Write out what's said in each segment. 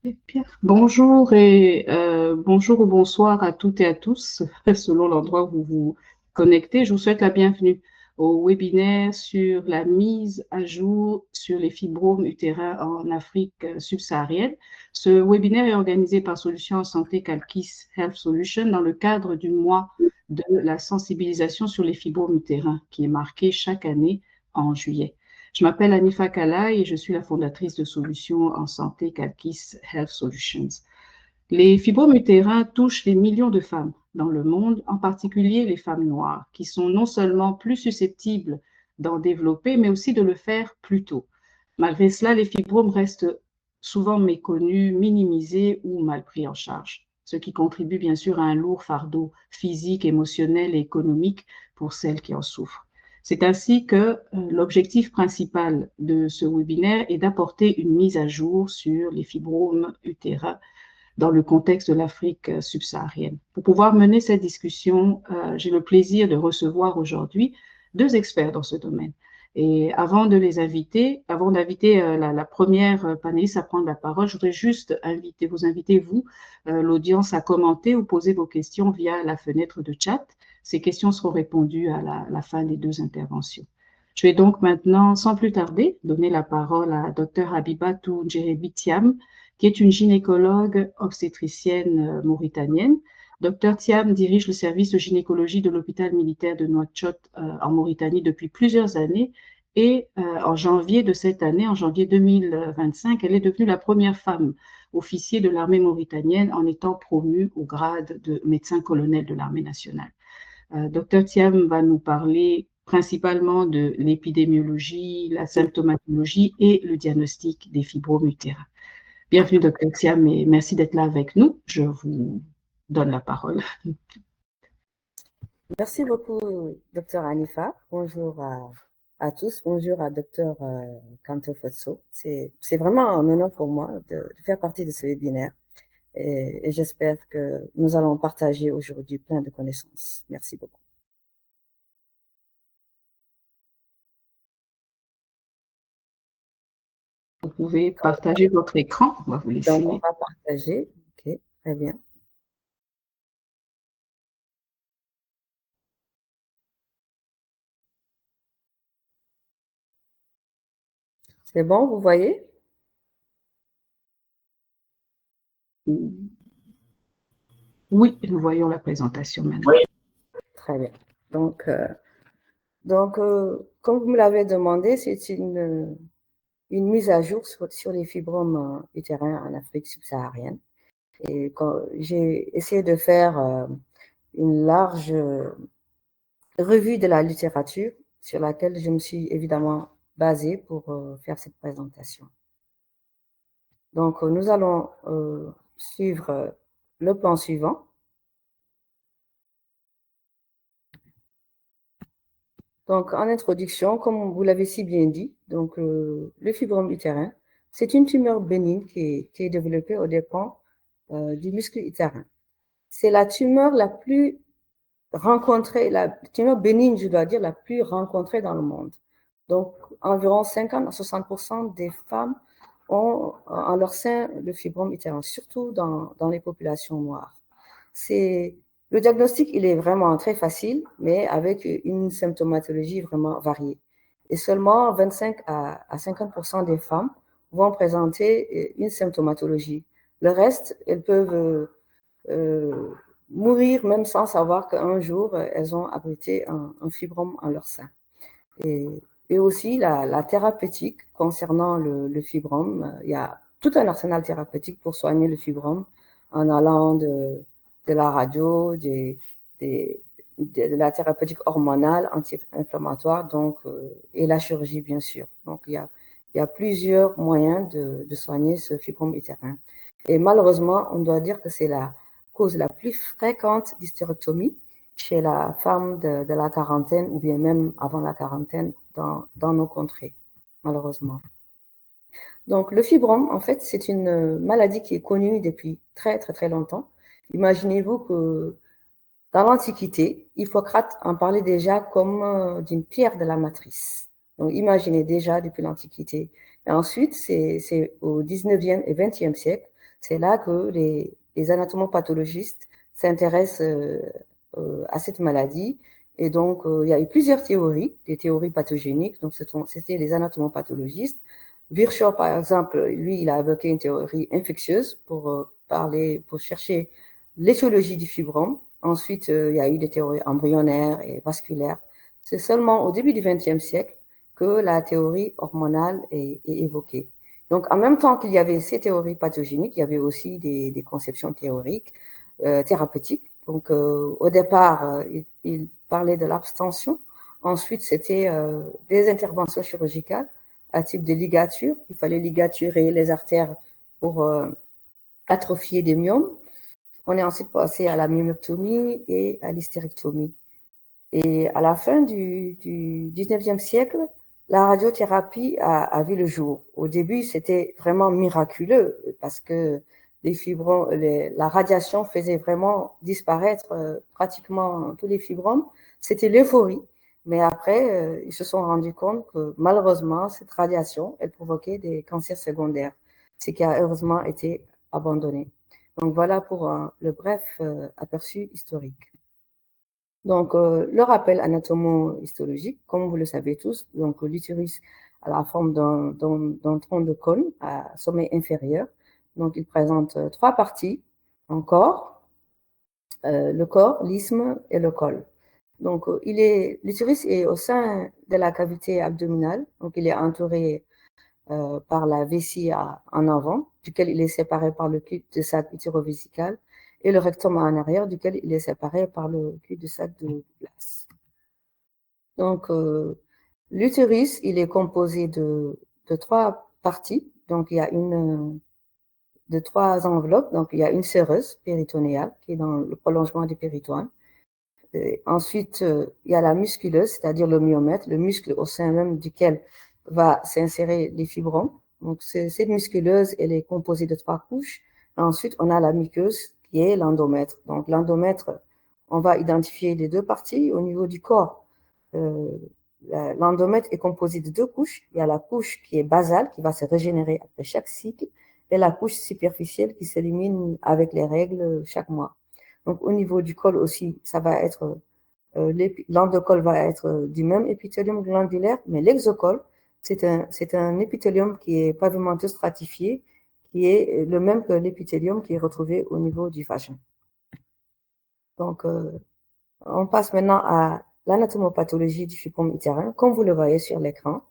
Bien. Bonjour et bonjour ou bonsoir à toutes et à tous, selon l'endroit où vous vous connectez. Je vous souhaite la bienvenue au webinaire sur la mise à jour sur les fibromes utérins en Afrique subsaharienne. Ce webinaire est organisé par Solutions en Santé Calquis Health Solutions dans le cadre du mois de la sensibilisation sur les fibromes utérins qui est marqué chaque année en juillet. Je m'appelle Anifa Kala et je suis la fondatrice de Solutions en Santé Calquis Health Solutions. Les fibromes utérins touchent des millions de femmes dans le monde, en particulier les femmes noires, qui sont non seulement plus susceptibles d'en développer, mais aussi de le faire plus tôt. Malgré cela, les fibromes restent souvent méconnus, minimisés ou mal pris en charge, ce qui contribue bien sûr à un lourd fardeau physique, émotionnel et économique pour celles qui en souffrent. C'est ainsi que l'objectif principal de ce webinaire est d'apporter une mise à jour sur les fibromes utérins dans le contexte de l'Afrique subsaharienne. Pour pouvoir mener cette discussion, j'ai le plaisir de recevoir aujourd'hui deux experts dans ce domaine. Et avant de les inviter, avant d'inviter la première panéliste à prendre la parole, je voudrais juste vous inviter, vous, l'audience, à commenter ou poser vos questions via la fenêtre de chat. Ces questions seront répondues à la fin des deux interventions. Je vais donc maintenant, sans plus tarder, donner la parole à Dr Habibatou Djerebi-Thiam, qui est une gynécologue obstétricienne mauritanienne. Dr Thiam dirige le service de gynécologie de l'hôpital militaire de Nouakchott en Mauritanie depuis plusieurs années et en janvier de cette année, en janvier 2025, elle est devenue la première femme officier de l'armée mauritanienne en étant promue au grade de médecin-colonel de l'armée nationale. Dr Thiam va nous parler principalement de l'épidémiologie, la symptomatologie et le diagnostic des fibromes utérins. Bienvenue, Dr Thiam, et merci d'être là avec nous. Je vous donne la parole. Merci beaucoup, Dr Anifa. Bonjour à tous. Bonjour à Dr Kanto Fotso. C'est vraiment un honneur pour moi de faire partie de ce webinaire et j'espère que nous allons partager aujourd'hui plein de connaissances. Merci beaucoup. Vous pouvez partager votre écran. On va vous laisser. Donc, on va partager. OK, très bien. C'est bon, vous voyez? Oui, nous voyons la présentation maintenant. Oui. Très bien. Donc, comme vous me l'avez demandé, c'est une mise à jour sur les fibromes utérins en Afrique subsaharienne. Et j'ai essayé de faire une large revue de la littérature sur laquelle je me suis évidemment basée pour faire cette présentation. Donc, nous allons suivre le plan suivant. Donc, en introduction, comme vous l'avez si bien dit, donc, le fibrome utérin, c'est une tumeur bénigne qui est développée au dépens du muscle utérin. C'est la tumeur la plus rencontrée, la tumeur bénigne, je dois dire, la plus rencontrée dans le monde. Donc, environ 50 à 60% des femmes ont en leur sein le fibrome utérin, surtout dans les populations noires. Le diagnostic, il est vraiment très facile, mais avec une symptomatologie vraiment variée. Et seulement 25 à 50% des femmes vont présenter une symptomatologie. Le reste, elles peuvent mourir même sans savoir qu'un jour, elles ont abrité un fibrome en leur sein. Et aussi, la thérapeutique concernant le fibrome, il y a tout un arsenal thérapeutique pour soigner le fibrome en allant de la radio, de la thérapeutique hormonale, anti-inflammatoire, donc, et la chirurgie, bien sûr. Donc, il y a plusieurs moyens de soigner ce fibrome utérin. Et malheureusement, on doit dire que c'est la cause la plus fréquente d'hystérectomie chez la femme de la quarantaine ou bien même avant la quarantaine dans nos contrées, malheureusement. Donc, le fibrome, en fait, c'est une maladie qui est connue depuis très, très, très longtemps. Imaginez-vous que dans l'Antiquité, Hippocrate en parlait déjà comme d'une pierre de la matrice. Donc, imaginez déjà depuis l'Antiquité. Et ensuite, c'est au 19e et 20e siècle, C'est là que les anatomopathologistes s'intéressent à cette maladie. Et donc, il y a eu plusieurs théories, des théories pathogéniques. Donc, c'était les anatomopathologistes. Virchow, par exemple, lui, il a évoqué une théorie infectieuse pour chercher l'étiologie du fibrome. Ensuite, il y a eu des théories embryonnaires et vasculaires. C'est seulement au début du XXe siècle que la théorie hormonale est évoquée. Donc, en même temps qu'il y avait ces théories pathogéniques, il y avait aussi des conceptions théoriques, thérapeutiques. Donc, au départ, il parlait de l'abstention. Ensuite, c'était des interventions chirurgicales à type de ligature. Il fallait ligaturer les artères pour atrophier des myomes. On est ensuite passé à la myomectomie et à l'hystérectomie. Et à la fin du 19e siècle, la radiothérapie a vu le jour. Au début, c'était vraiment miraculeux parce que la radiation faisait vraiment disparaître pratiquement tous les fibromes. C'était l'euphorie. Mais après, ils se sont rendus compte que malheureusement, cette radiation, elle provoquait des cancers secondaires, ce qui a heureusement été abandonné. Donc voilà pour le bref aperçu historique. Donc, le rappel anatomo-histologique, comme vous le savez tous, donc l'utérus a la forme d'un tronc de cône à sommet inférieur. Donc, il présente trois parties, un corps, le corps, l'isthme et le col. Donc, l'utérus est au sein de la cavité abdominale, donc il est entouré par la vessie en avant, duquel il est séparé par le cul-de-sac utérovesical, et le rectum en arrière, duquel il est séparé par le cul-de-sac de Douglas. Donc, l'utérus, il est composé de trois parties. Donc, il y a de trois enveloppes. Donc, il y a une séreuse péritonéale qui est dans le prolongement du péritoine. Ensuite, il y a la musculeuse, c'est-à-dire le myomètre, le muscle au sein même duquel va s'insérer les fibromes. Donc, cette musculeuse, elle est composée de trois couches. Ensuite, on a la muqueuse qui est l'endomètre. Donc, l'endomètre, on va identifier les deux parties au niveau du corps. Euh, L'endomètre est composé de deux couches. Il y a la couche qui est basale, qui va se régénérer après chaque cycle, et la couche superficielle qui s'élimine avec les règles chaque mois. Donc, au niveau du col aussi, ça va être, l'endocole va être du même épithélium glandulaire, mais l'exocole, c'est un épithélium qui est pavimenteux stratifié, qui est le même que l'épithélium qui est retrouvé au niveau du vagin. Donc, on passe maintenant à l'anatomopathologie du fibrome utérin, comme vous le voyez sur l'écran.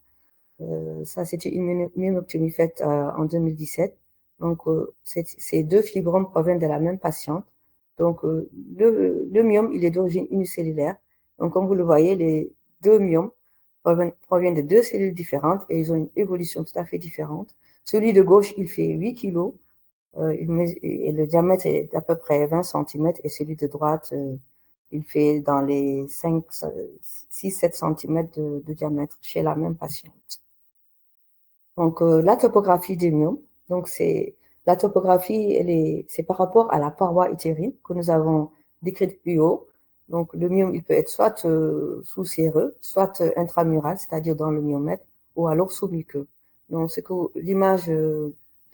Ça, c'était une myomectomie faite en 2017. Donc, ces deux fibromes proviennent de la même patiente. Donc, le myome, il est d'origine unicellulaire. Donc, comme vous le voyez, les deux myomes proviennent de deux cellules différentes et ils ont une évolution tout à fait différente. Celui de gauche, il fait 8 kg et le diamètre est d'à peu près 20 cm et celui de droite, il fait dans les 6-7 cm de diamètre chez la même patiente. Donc, la topographie des myomes, donc la topographie, c'est par rapport à la paroi utérine que nous avons décrite plus haut. Donc, le myome, il peut être soit sous-séreux, soit intramural, c'est-à-dire dans le myomètre, ou alors sous-muqueux. Donc, c'est que l'image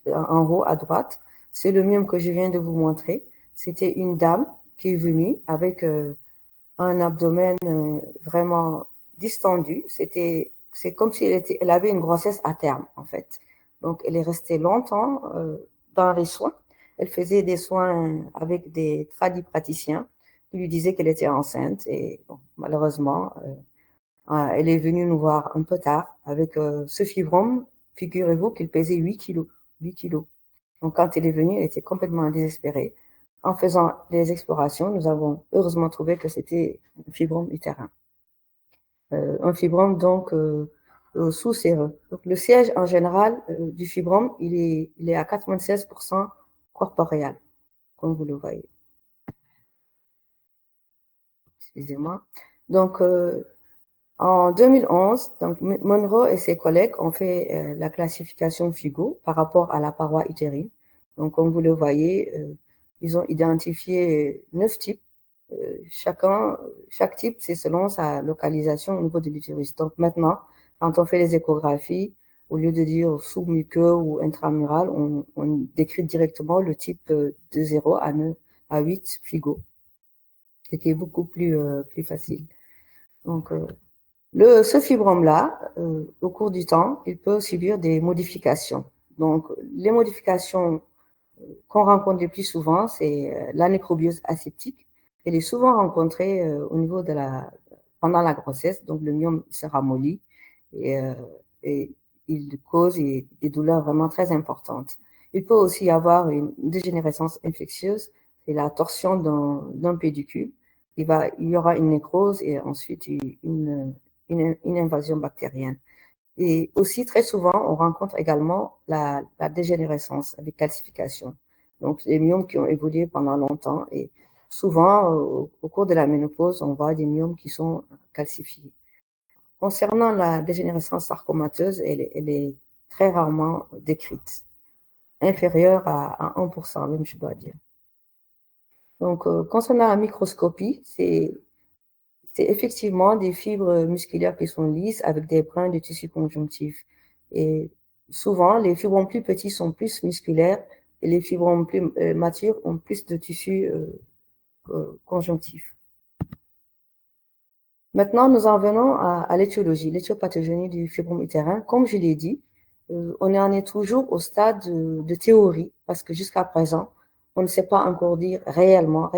en haut à droite, c'est le myome que je viens de vous montrer. C'était une dame qui est venue avec un abdomen vraiment distendu. C'est comme si elle avait une grossesse à terme, en fait. Donc, elle est restée longtemps dans les soins. Elle faisait des soins avec des tradipraticiens qui lui disaient qu'elle était enceinte. Et bon, malheureusement, elle est venue nous voir un peu tard avec ce fibrome. Figurez-vous qu'il pesait 8 kilos. 8 kilos. Donc, quand elle est venue, elle était complètement désespérée. En faisant les explorations, nous avons heureusement trouvé que c'était un fibrome utérin. Un fibrome donc sous-séreux. Donc, le siège en général du fibrome, il est à 96% corporéal, comme vous le voyez. Excusez-moi. Donc, en 2011, donc Monroe et ses collègues ont fait la classification FIGO par rapport à la paroi utérine. Donc, comme vous le voyez, ils ont identifié 9 types. Chaque type, c'est selon sa localisation au niveau de l'utérus. Donc maintenant, quand on fait les échographies, au lieu de dire sous-muqueux ou intramural, on décrit directement le type de 0 à 9, à 8 FIGO, ce qui est beaucoup plus facile. Donc, ce fibrome-là, au cours du temps, il peut subir des modifications. Donc, les modifications qu'on rencontre le plus souvent, c'est la nécrobiose aseptique. Elle est souvent rencontrée au niveau pendant la grossesse, donc le myome se ramollit et il cause des douleurs vraiment très importantes. Il peut aussi y avoir une dégénérescence infectieuse, c'est la torsion d'un pédicule. Il y aura une nécrose et ensuite une invasion bactérienne. Et aussi, très souvent, on rencontre également la dégénérescence avec calcification. Donc, les myomes qui ont évolué pendant longtemps et souvent, au cours de la ménopause, on voit des myomes qui sont calcifiés. Concernant la dégénérescence sarcomateuse, elle est très rarement décrite, inférieure à 1%, même, je dois dire. Donc, concernant la microscopie, c'est effectivement des fibres musculaires qui sont lisses avec des brins de tissu conjonctif. Et souvent, les fibromes plus petits sont plus musculaires et les fibromes plus matures ont plus de tissu conjonctif. Maintenant, nous en venons à l'étiologie, l'éthiopathogénie du fibrome utérin. Comme je l'ai dit, on en est toujours au stade de théorie parce que jusqu'à présent, on ne sait pas encore dire réellement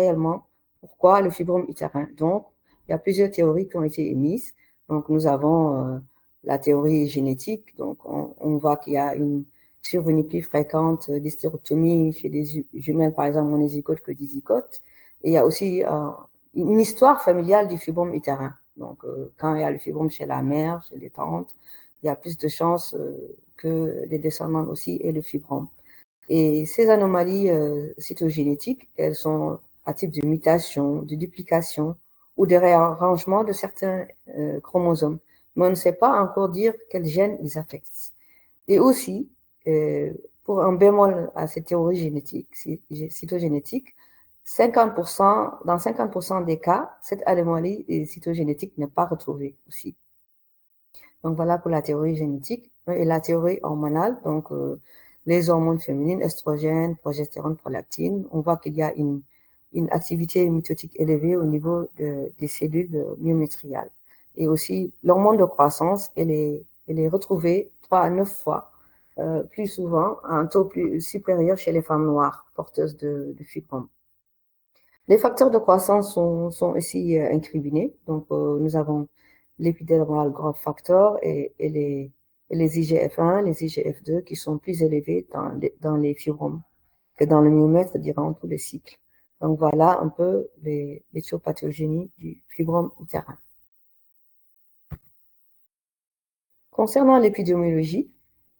pourquoi le fibrome utérin. Donc, il y a plusieurs théories qui ont été émises. Donc, nous avons la théorie génétique. Donc, on voit qu'il y a une survenue plus fréquente d'hystérectomie chez des jumelles, par exemple, monozygotes que dizygotes. Et il y a aussi une histoire familiale du fibrome utérin. Donc, quand il y a le fibrome chez la mère, chez les tantes, il y a plus de chances que les descendants aussi aient le fibrome. Et ces anomalies cytogénétiques, elles sont à type de mutation, de duplication ou de réarrangement de certains chromosomes. Mais on ne sait pas encore dire quels gènes ils affectent. Et aussi, pour un bémol à cette théorie génétique, cytogénétique, dans 50% des cas, cette anomalie cytogénétique n'est pas retrouvée aussi. Donc voilà pour la théorie génétique et la théorie hormonale. Donc les hormones féminines, estrogène, progestérone, prolactine, on voit qu'il y a une activité mitotique élevée au niveau des cellules myométriales. Et aussi l'hormone de croissance, elle est retrouvée 3 à 9 fois plus souvent, à un taux plus supérieur chez les femmes noires porteuses de fibrome. Les facteurs de croissance sont ici incriminés. Donc, nous avons l'épidermal growth factor et les IGF-1, les IGF-2 qui sont plus élevés dans les fibromes que dans le myomètre durant tout le cycle. Donc, voilà un peu l'éthiopathogénie du fibrome utérin. Concernant l'épidémiologie,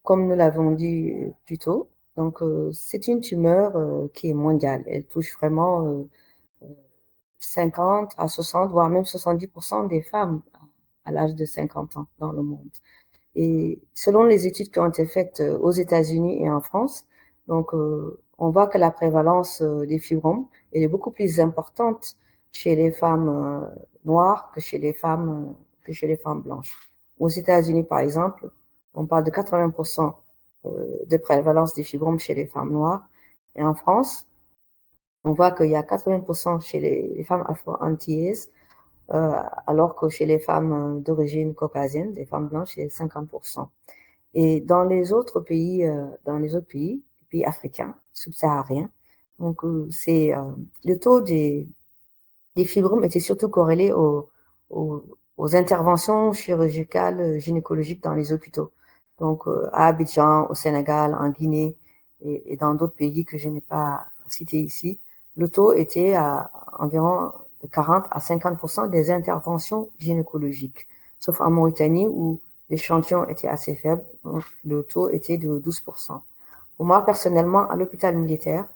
comme nous l'avons dit plus tôt, donc c'est une tumeur qui est mondiale. Elle touche vraiment 50 à 60, voire même 70% des femmes à l'âge de 50 ans dans le monde. Et selon les études qui ont été faites aux États-Unis et en France, donc on voit que la prévalence des fibromes est beaucoup plus importante chez les femmes noires que chez les femmes blanches. Aux États-Unis, par exemple, on parle de 80% de prévalence des fibromes chez les femmes noires. Et en France, on voit qu'il y a 80% chez les femmes afro-antillaises, alors que chez les femmes d'origine caucasienne, des femmes blanches, c'est 50%. Et dans les autres pays, les pays africains, subsahariens, donc le taux des fibromes était surtout corrélé aux interventions chirurgicales gynécologiques dans les hôpitaux. Donc à Abidjan, au Sénégal, en Guinée et dans d'autres pays que je n'ai pas cités ici, le taux était à environ de 40 à 50% des interventions gynécologiques, sauf en Mauritanie où l'échantillon était assez faible, donc le taux était de 12%. Pour moi, personnellement, à l'hôpital militaire,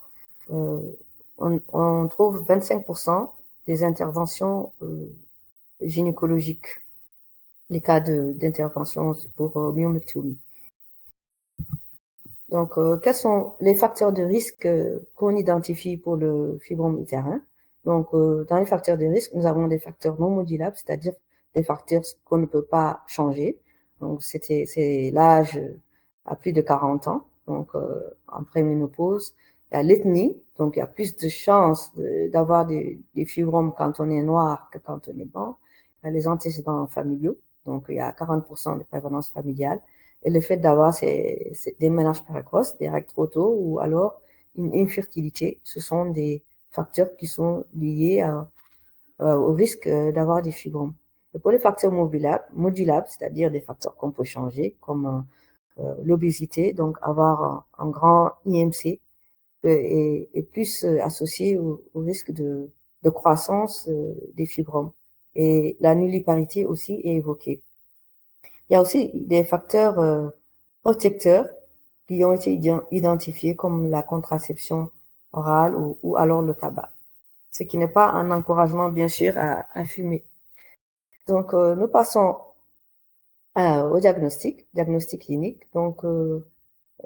on trouve 25% des interventions gynécologiques, les cas d'intervention pour myomectomie. Donc, quels sont les facteurs de risque qu'on identifie pour le fibrome utérin? Donc, dans les facteurs de risque, nous avons des facteurs non modulables, c'est-à-dire des facteurs qu'on ne peut pas changer. Donc, c'est l'âge, à plus de 40 ans, donc en préménopause. Il y a l'ethnie, donc il y a plus de chances d'avoir des fibromes quand on est noir que quand on est blanc. Il y a les antécédents familiaux, donc il y a 40% de prévalence familiale. Et le fait d'avoir des ménages précoces, des règles trop tôt, ou alors une infertilité, ce sont des facteurs qui sont liés au risque d'avoir des fibromes. Et pour les facteurs modulables, c'est-à-dire des facteurs qu'on peut changer, comme l'obésité, donc avoir un grand IMC est plus associé au risque de croissance des fibromes. Et la nulliparité aussi est évoquée. Il y a aussi des facteurs protecteurs qui ont été identifiés comme la contraception orale ou alors le tabac, ce qui n'est pas un encouragement, bien sûr, à fumer. Donc, nous passons au diagnostic clinique. Donc,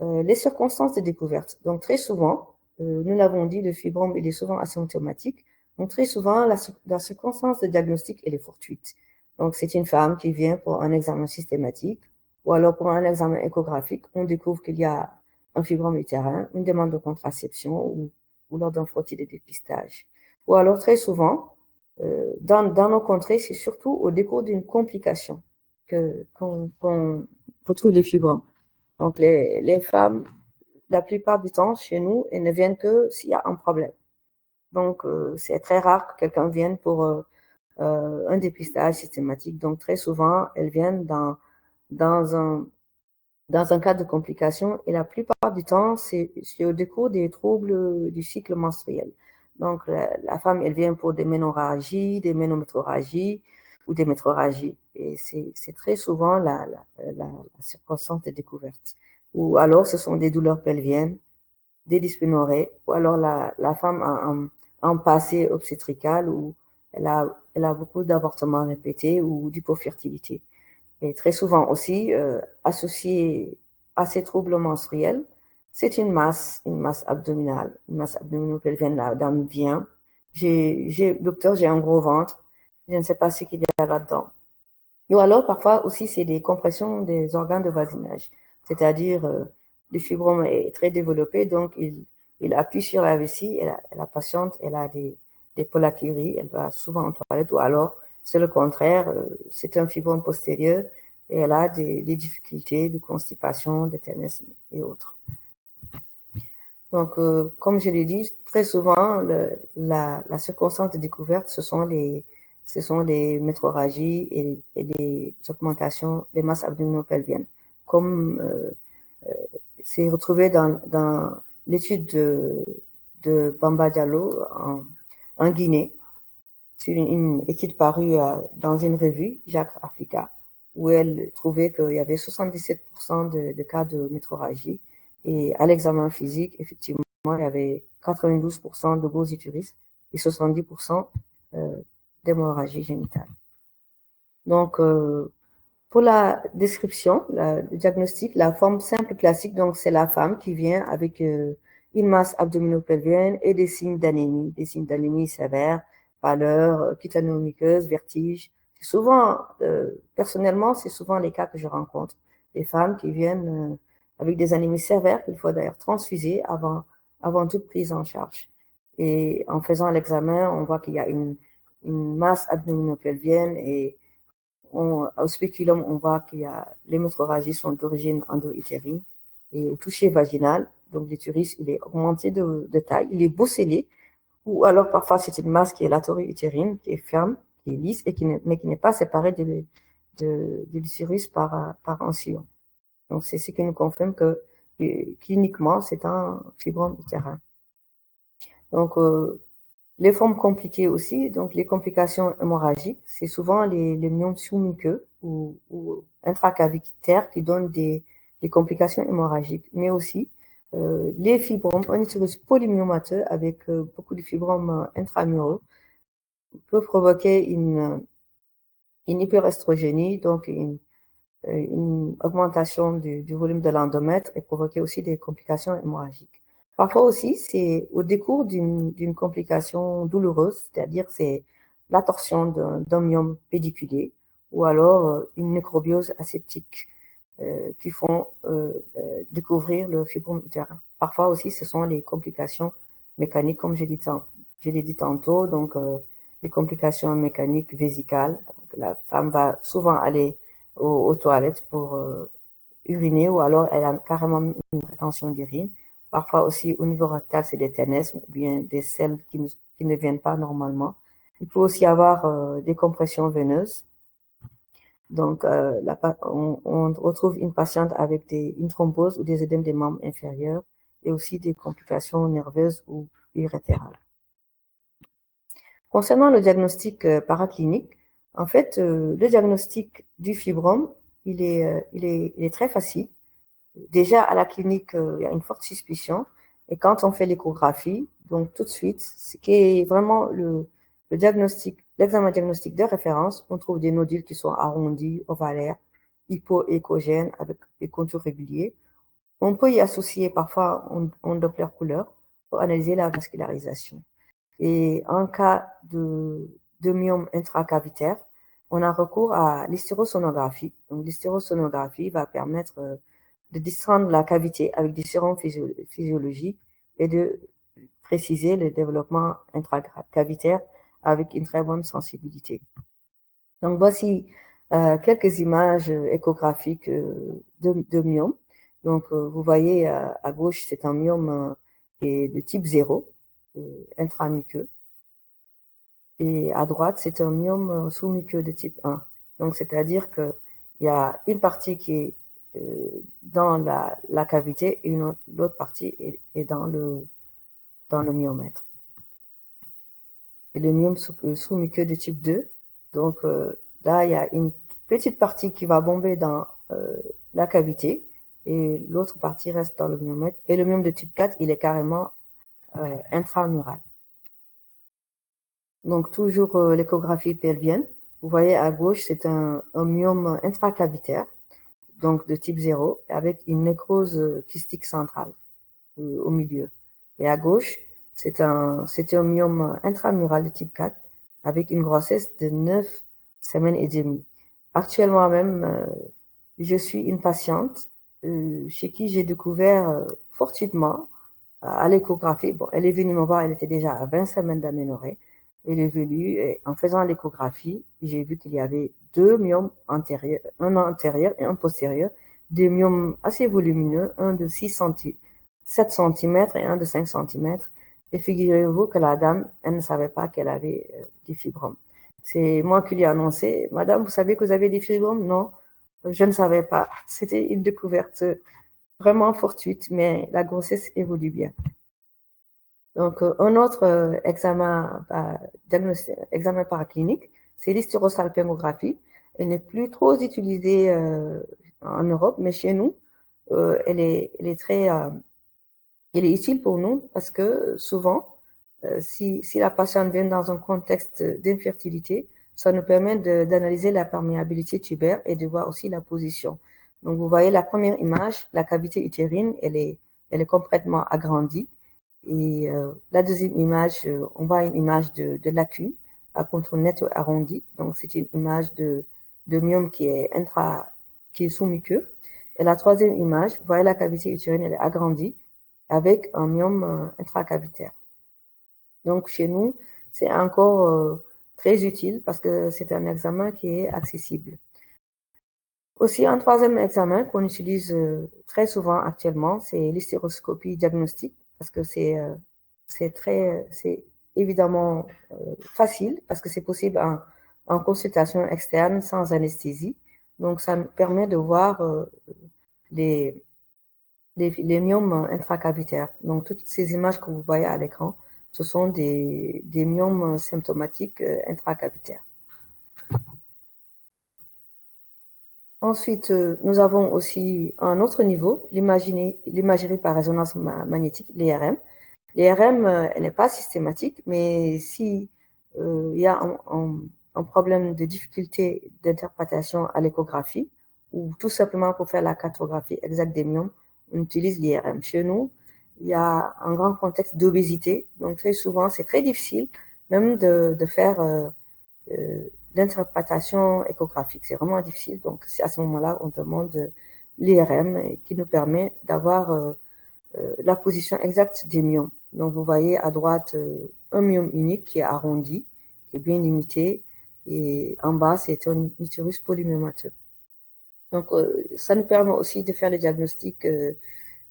les circonstances de découverte. Donc, très souvent, nous l'avons dit, le fibrome, il est souvent asymptomatique. Donc, très souvent, la circonstance de diagnostic, elle est fortuite. Donc, c'est une femme qui vient pour un examen systématique ou alors pour un examen échographique. On découvre qu'il y a un fibrome utérin, une demande de contraception ou lors d'un frottis de dépistage. Ou alors, très souvent, dans nos contrées, c'est surtout au décours d'une complication qu'on retrouve les fibromes. Donc, les femmes, la plupart du temps, chez nous, elles ne viennent que s'il y a un problème. Donc, c'est très rare que quelqu'un vienne pour un dépistage systématique. Donc, très souvent, elles viennent dans un, dans un cas de complication et la plupart du temps, c'est au décours des troubles du cycle menstruel. Donc, la femme, elle vient pour des ménorrhagies, des ménométrorragies ou des métrorragies. Et c'est très souvent la circonstance de découverte. Ou alors, ce sont des douleurs pelviennes, des dysménorrhées, ou alors la femme a un passé obstétrical où elle a beaucoup d'avortements répétés ou d'hypofertilité. Et très souvent aussi, associé à ces troubles menstruels, c'est une masse abdominale, une masse abdominopelvienne. La dame vient, docteur, j'ai un gros ventre, je ne sais pas ce qu'il y a là-dedans. Ou alors, parfois aussi, c'est des compressions des organes de voisinage, c'est-à-dire le fibrome est très développé, donc il appuie sur la vessie et la patiente, elle a des pollakiuries, elle va souvent en toilette, ou alors, c'est le contraire, c'est un fibrome postérieur et elle a des difficultés de constipation, de ténesme et autres. Donc, comme je l'ai dit, très souvent, la circonstance de découverte, ce sont les métrorragies et les augmentations des masses abdominopelviennes. Comme c'est retrouvé dans l'étude de Bamba Diallo en Guinée. C'est une étude parue dans une revue, Jacques Africa, où elle trouvait qu'il y avait 77% de cas de métrorragie. Et à l'examen physique, effectivement, il y avait 92% de gros utérus et 70% d'hémorragie génitale. Donc, pour la description, le diagnostic, la forme simple classique, donc c'est la femme qui vient avec une masse abdominopelvienne et des signes d'anémie sévère, pâleur, cutanéo-muqueuse, vertige. Souvent, personnellement, c'est souvent les cas que je rencontre. Des femmes qui viennent avec des anémies sévères qu'il faut d'ailleurs transfuser avant toute prise en charge. Et en faisant l'examen, on voit qu'il y a une masse abdominopelvienne et au spéculum, on voit qu'il y a les métrorragies sont d'origine endo-utérine et au toucher vaginal, donc l'utérus, il est augmenté de taille, il est bocellé, ou alors parfois c'est une masse qui est latero-utérine, qui est ferme, qui est lisse, mais qui n'est pas séparée de l'utérus par un sillon. Donc c'est ce qui nous confirme que cliniquement, c'est un fibrome utérin. Donc, les formes compliquées aussi, donc les complications hémorragiques, c'est souvent les myomes sous-muqueux ou intracavitaires qui donnent des complications hémorragiques, mais aussi les fibromes, un utérus polymyomateux avec beaucoup de fibromes intramuraux peut provoquer une hyperestrogénie, donc une augmentation du volume de l'endomètre et provoquer aussi des complications hémorragiques. Parfois aussi, c'est au décours d'une complication douloureuse, c'est-à-dire c'est la torsion d'un myome pédiculé ou alors une nécrobiose aseptique. qui font découvrir le fibrome utérin. Parfois aussi, ce sont les complications mécaniques, comme je l'ai dit tantôt, donc les complications mécaniques vésicales. Donc, la femme va souvent aller aux toilettes pour uriner, ou alors elle a carrément une rétention d'urine. Parfois aussi au niveau rectal, c'est des ténesmes ou bien des selles qui ne viennent pas normalement. Il peut aussi avoir des compressions veineuses. Donc, on retrouve une patiente avec une thrombose ou des œdèmes des membres inférieurs et aussi des complications nerveuses ou urétérales. Concernant le diagnostic paraclinique, en fait, le diagnostic du fibrome, il est très facile. Déjà, à la clinique, il y a une forte suspicion. Et quand on fait l'échographie, donc tout de suite, ce qui est vraiment le diagnostic, l'examen diagnostique de référence, on trouve des nodules qui sont arrondis, ovalaires, hypoéchogènes, avec des contours réguliers. On peut y associer parfois un Doppler couleur pour analyser la vascularisation. Et en cas de myome intracavitaire, on a recours à l'hystérosonographie. Donc, l'hystérosonographie va permettre de distendre la cavité avec des sérums physiologiques et de préciser le développement intracavitaire avec une très bonne sensibilité. Donc, voici quelques images échographiques de myome. Donc, vous voyez à gauche, c'est un myome de type 0, intramuqueux. Et à droite, c'est un myome sous-muqueux de type 1. Donc, c'est-à-dire qu'il y a une partie qui est dans la cavité et l'autre partie est dans le myomètre. Et le myome sous-muqueux de type 2, donc là, il y a une petite partie qui va bomber dans la cavité et l'autre partie reste dans le myomètre. Et le myome de type 4, il est carrément intramural. Donc, toujours l'échographie pelvienne. Vous voyez à gauche, c'est un myome intracavitaire, donc de type 0, avec une nécrose kystique centrale au milieu. Et à gauche, c'est un myome intramural de type 4, avec une grossesse de 9 semaines et demie. Actuellement même, je suis une patiente chez qui j'ai découvert fortuitement à l'échographie. Bon, elle est venue me voir, elle était déjà à 20 semaines d'aménorrhée. Elle est venue et en faisant l'échographie, j'ai vu qu'il y avait deux myomes antérieurs, un antérieur et un postérieur, des myomes assez volumineux, un de 7 cm et un de 5 cm. Et figurez-vous que la dame, elle ne savait pas qu'elle avait des fibromes. C'est moi qui lui ai annoncé, Madame, vous savez que vous avez des fibromes? Non, je ne savais pas. C'était une découverte vraiment fortuite, mais la grossesse évolue bien. Donc, un autre examen paraclinique, c'est l'hystérosalpingographie. Elle n'est plus trop utilisée en Europe, mais chez nous, elle est utile pour nous parce que souvent, si la patiente vient dans un contexte d'infertilité, ça nous permet d'analyser la perméabilité tubaire et de voir aussi la position. Donc, vous voyez la première image, la cavité utérine, elle est complètement agrandie. Et la deuxième image, on voit une image de lacune à contour net arrondi. Donc, c'est une image de myome qui est sous-muqueux. Et la troisième image, vous voyez la cavité utérine, elle est agrandie avec un myome intracavitaire. Donc, chez nous, c'est encore très utile parce que c'est un examen qui est accessible. Aussi, un troisième examen qu'on utilise très souvent actuellement, c'est l'hystéroscopie diagnostique parce que c'est évidemment facile parce que c'est possible en consultation externe sans anesthésie. Donc, ça nous permet de voir les myomes intracavitaires. Donc, toutes ces images que vous voyez à l'écran, ce sont des myomes symptomatiques intracavitaires. Ensuite, nous avons aussi un autre niveau, l'imagerie par résonance magnétique, l'IRM. L'IRM, elle n'est pas systématique, mais si il y a un problème de difficulté d'interprétation à l'échographie, ou tout simplement pour faire la cartographie exacte des myomes, on utilise l'IRM. Chez nous, il y a un grand contexte d'obésité, donc très souvent, c'est très difficile même de faire l'interprétation échographique. C'est vraiment difficile, donc c'est à ce moment-là on demande l'IRM, qui nous permet d'avoir la position exacte des myomes. Donc, vous voyez à droite un myome unique qui est arrondi, qui est bien limité, et en bas, c'est un utérus polymyomateux. Donc, ça nous permet aussi de faire le diagnostic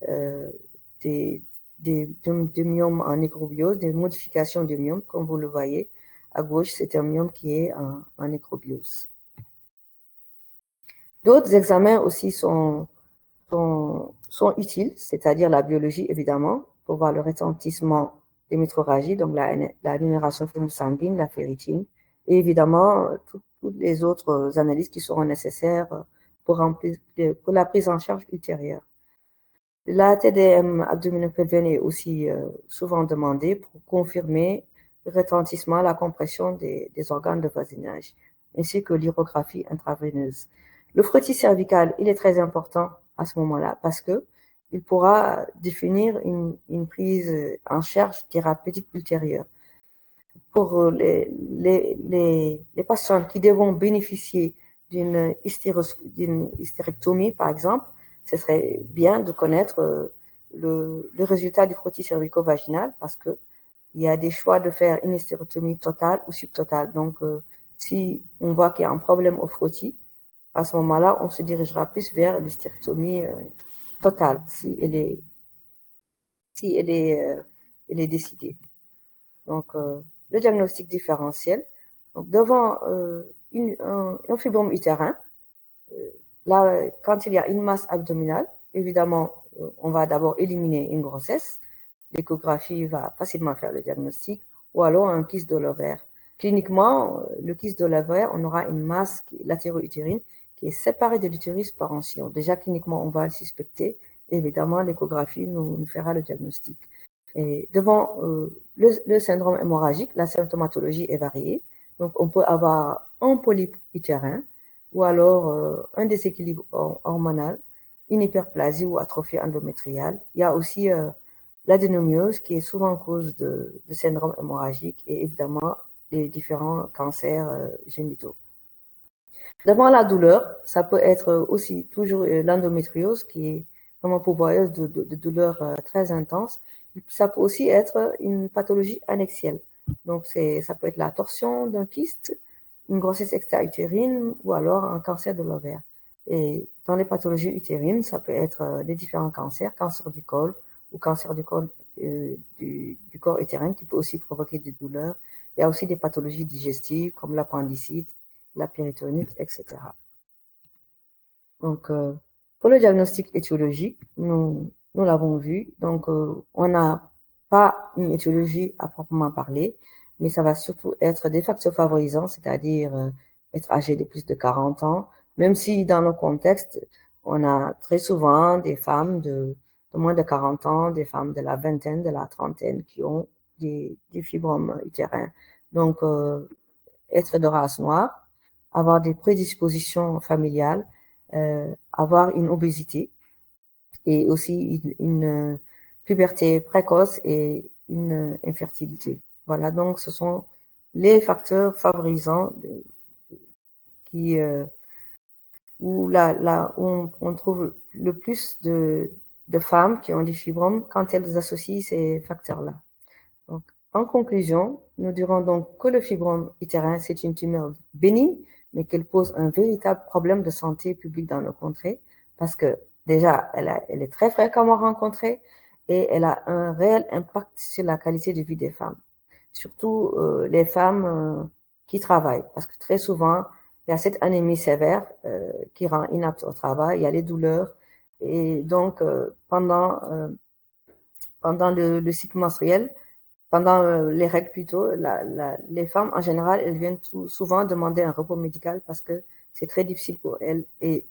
des myomes en nécrobiose, des modifications des myomes, comme vous le voyez. À gauche, c'est un myome qui est en nécrobiose. D'autres examens aussi sont utiles, c'est-à-dire la biologie, évidemment, pour voir le retentissement des métroragies, donc la numération sanguine, la ferritine, et évidemment, toutes les autres analyses qui seront nécessaires pour la prise en charge ultérieure. La TDM abdominopelvienne est aussi souvent demandée pour confirmer le retentissement, la compression des organes de voisinage, ainsi que l'urographie intraveineuse. Le frottis cervical, il est très important à ce moment-là parce que il pourra définir une prise en charge thérapeutique ultérieure. Pour les patients qui devront bénéficier d'une hystérectomie, par exemple, ce serait bien de connaître le résultat du frottis cervico-vaginal parce qu'il y a des choix de faire une hystérectomie totale ou subtotale. Donc, si on voit qu'il y a un problème au frottis, à ce moment-là, on se dirigera plus vers l'hystérectomie totale si elle est décidée. Donc, le diagnostic différentiel. Donc, devant un fibrome utérin, là, quand il y a une masse abdominale, évidemment, on va d'abord éliminer une grossesse. L'échographie va facilement faire le diagnostic, ou alors un kyste de l'ovaire. Cliniquement, le kyste de l'ovaire, on aura une masse latéro-utérine qui est séparée de l'utérus par onction. Déjà, cliniquement, on va le suspecter. Évidemment, l'échographie nous fera le diagnostic. Et devant le syndrome hémorragique, la symptomatologie est variée. Donc, on peut avoir un polype utérin ou alors un déséquilibre hormonal, une hyperplasie ou atrophie endométriale. Il y a aussi l'adénomiose qui est souvent cause de syndrome hémorragique et évidemment les différents cancers génitaux. Devant la douleur, ça peut être aussi toujours l'endométriose qui est vraiment pourvoyeuse de douleurs très intenses. Ça peut aussi être une pathologie annexielle. Donc, ça peut être la torsion d'un kyste, une grossesse extra-utérine ou alors un cancer de l'ovaire. Et dans les pathologies utérines, ça peut être les différents cancers, cancer du col ou cancer du corps utérin qui peut aussi provoquer des douleurs. Il y a aussi des pathologies digestives comme l'appendicite, la péritonite, etc. Donc, pour le diagnostic étiologique, nous l'avons vu. Donc, on n'a pas une étiologie à proprement parler, mais ça va surtout être des facteurs favorisants, c'est-à-dire être âgé de plus de 40 ans, même si dans nos contextes, on a très souvent des femmes de moins de 40 ans, des femmes de la vingtaine, de la trentaine qui ont des fibromes utérins. Donc, être de race noire, avoir des prédispositions familiales, avoir une obésité et aussi une puberté précoce et une infertilité. Voilà, donc ce sont les facteurs favorisants qui, où on trouve le plus de femmes qui ont des fibromes quand elles associent ces facteurs-là. Donc, en conclusion, nous dirons donc que le fibrome utérin, c'est une tumeur bénigne, mais qu'elle pose un véritable problème de santé publique dans nos contrées, parce que déjà, elle est très fréquemment rencontrée et elle a un réel impact sur la qualité de vie des femmes, surtout les femmes qui travaillent, parce que très souvent, il y a cette anémie sévère qui rend inapte au travail, il y a les douleurs, et donc pendant le cycle menstruel, pendant les règles plutôt, les femmes en général, elles viennent souvent demander un repos médical parce que c'est très difficile pour elles. Et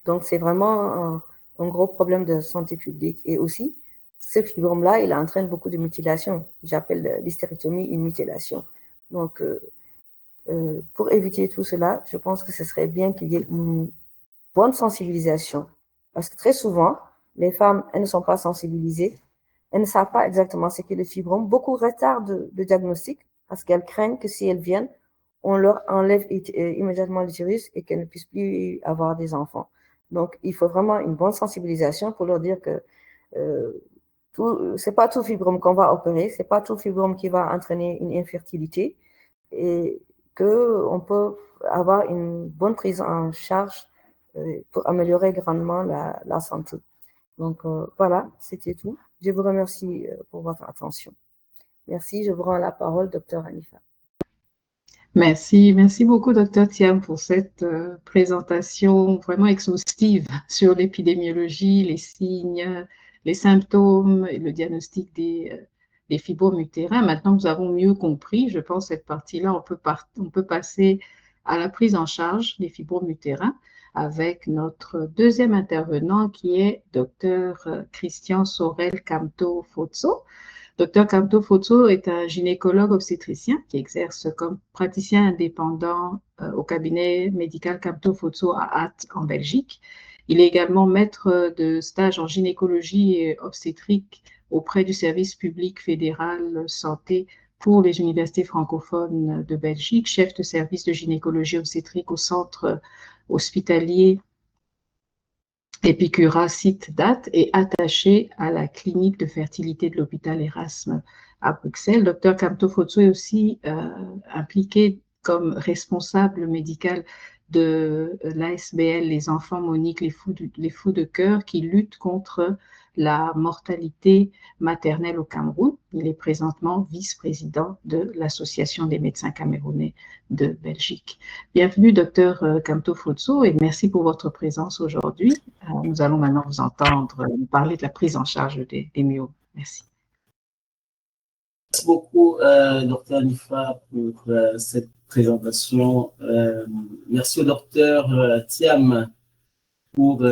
donc, c'est vraiment un gros problème de santé publique. Et aussi, ce fibrome-là, il entraîne beaucoup de mutilations. J'appelle l'hystérectomie une mutilation. Donc, pour éviter tout cela, je pense que ce serait bien qu'il y ait une bonne sensibilisation. Parce que très souvent, les femmes, elles ne sont pas sensibilisées. Elles ne savent pas exactement ce qu'est le fibrome. Beaucoup retardent le diagnostic parce qu'elles craignent que si elles viennent, on leur enlève immédiatement l'utérus et qu'elles ne puissent plus avoir des enfants. Donc, il faut vraiment une bonne sensibilisation pour leur dire que c'est pas tout fibrome qu'on va opérer, c'est pas tout fibrome qui va entraîner une infertilité et qu'on peut avoir une bonne prise en charge pour améliorer grandement la santé. Donc, voilà, c'était tout. Je vous remercie pour votre attention. Merci, je vous rends la parole, docteur Hanifa. Merci beaucoup, docteur Thiam, pour cette présentation vraiment exhaustive sur l'épidémiologie, les signes, les symptômes et le diagnostic des fibromes utérins. Maintenant, nous avons mieux compris, je pense, cette partie-là, on peut passer à la prise en charge des fibromes utérins avec notre deuxième intervenant qui est docteur Christian Sorel Camto-Fotso. Docteur Camto Fotso est un gynécologue obstétricien qui exerce comme praticien indépendant au cabinet médical Camto Fotso à Ath en Belgique. Il est également maître de stage en gynécologie et obstétrique auprès du service public fédéral santé pour les universités francophones de Belgique, chef de service de gynécologie obstétrique au centre hospitalier Epicura site date est attaché à la clinique de fertilité de l'hôpital Erasme à Bruxelles. Docteur Camto Fotso est aussi impliqué comme responsable médical de l'ASBL, les enfants moniques, les fous de cœur, qui luttent contre la mortalité maternelle au Cameroun. Il est présentement vice-président de l'Association des médecins camerounais de Belgique. Bienvenue, docteur Camto Fotso, et merci pour votre présence aujourd'hui. Nous allons maintenant vous entendre nous parler de la prise en charge des myomes. Merci. Merci beaucoup, docteur Hanifa, pour cette présentation. Merci au docteur Thiam pour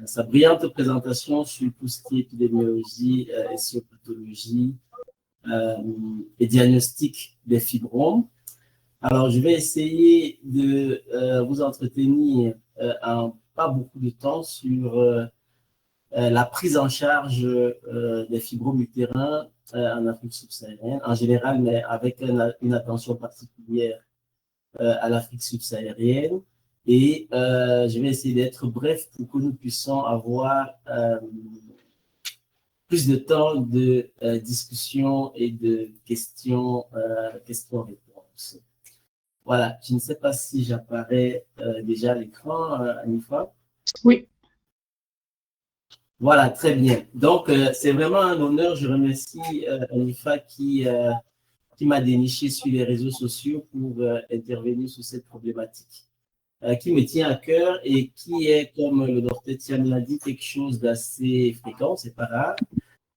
sa brillante présentation sur tout ce qui est épidémiologie et sur pathologie et diagnostic des fibromes. Alors, je vais essayer de vous entretenir en pas beaucoup de temps sur la prise en charge des fibromes utérins en Afrique subsaharienne, en général, mais avec une attention particulière à l'Afrique subsaharienne. Et je vais essayer d'être bref pour que nous puissions avoir plus de temps de discussion et de questions-réponses. Voilà, je ne sais pas si j'apparais déjà à l'écran, Hanifa. Oui. Voilà, très bien. Donc, c'est vraiment un honneur. Je remercie Hanifa qui m'a déniché sur les réseaux sociaux pour intervenir sur cette problématique qui me tient à cœur et qui est, comme le docteur Thiam l'a dit, quelque chose d'assez fréquent, c'est pas rare.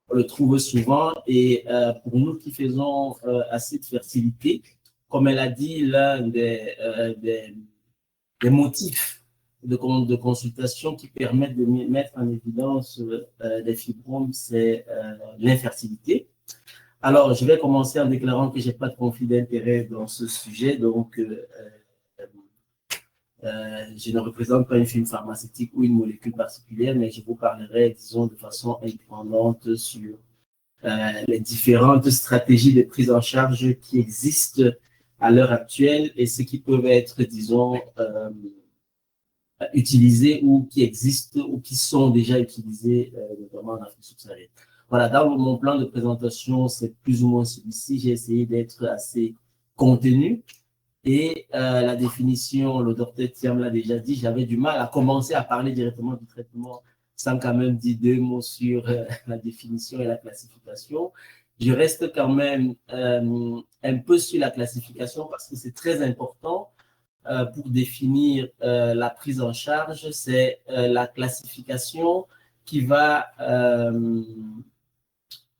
On le trouve souvent et pour nous qui faisons assez de fertilité, comme elle a dit, l'un des motifs de consultation qui permettent de mettre en évidence les fibromes, c'est l'infertilité. Alors, je vais commencer en déclarant que je n'ai pas de conflit d'intérêt dans ce sujet, donc je ne représente pas une firme pharmaceutique ou une molécule particulière, mais je vous parlerai, disons, de façon indépendante sur les différentes stratégies de prise en charge qui existent à l'heure actuelle et ce qui peuvent être, disons, utilisés ou qui existent ou qui sont déjà utilisés, notamment en Afrique subsaharienne. Voilà, dans mon plan de présentation, c'est plus ou moins celui-ci. J'ai essayé d'être assez contenu et la définition, le docteur Thiam l'a déjà dit, j'avais du mal à commencer à parler directement du traitement sans quand même dire deux mots sur la définition et la classification. Je reste quand même un peu sur la classification parce que c'est très important pour définir la prise en charge. C'est la classification qui va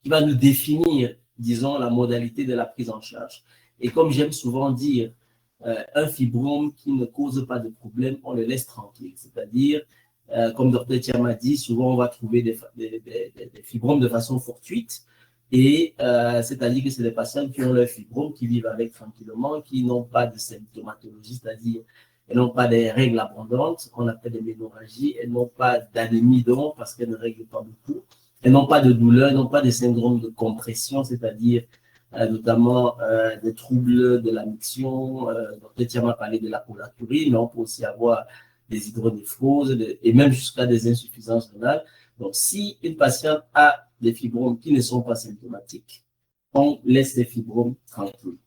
nous définir, disons, la modalité de la prise en charge. Et comme j'aime souvent dire, un fibrome qui ne cause pas de problème, on le laisse tranquille. C'est-à-dire, comme Dr Thiam a dit, souvent on va trouver des fibromes de façon fortuite. Et c'est-à-dire que c'est des patients qui ont leur fibrome, qui vivent avec tranquillement, qui n'ont pas de symptomatologie, c'est-à-dire elles n'ont pas des règles abondantes, qu'on appelle des ménorrhagies, elles n'ont pas d'anémie-don parce qu'elles ne règlent pas beaucoup, elles n'ont pas de douleur, elles n'ont pas de syndrome de compression, c'est-à-dire notamment des troubles de la miction. Dr Thiam a parlé de la cholaturie, mais on peut aussi avoir des hydronéphroses et même jusqu'à des insuffisances rénales. Donc, si une patiente a des fibromes qui ne sont pas symptomatiques, on laisse les fibromes tranquilles.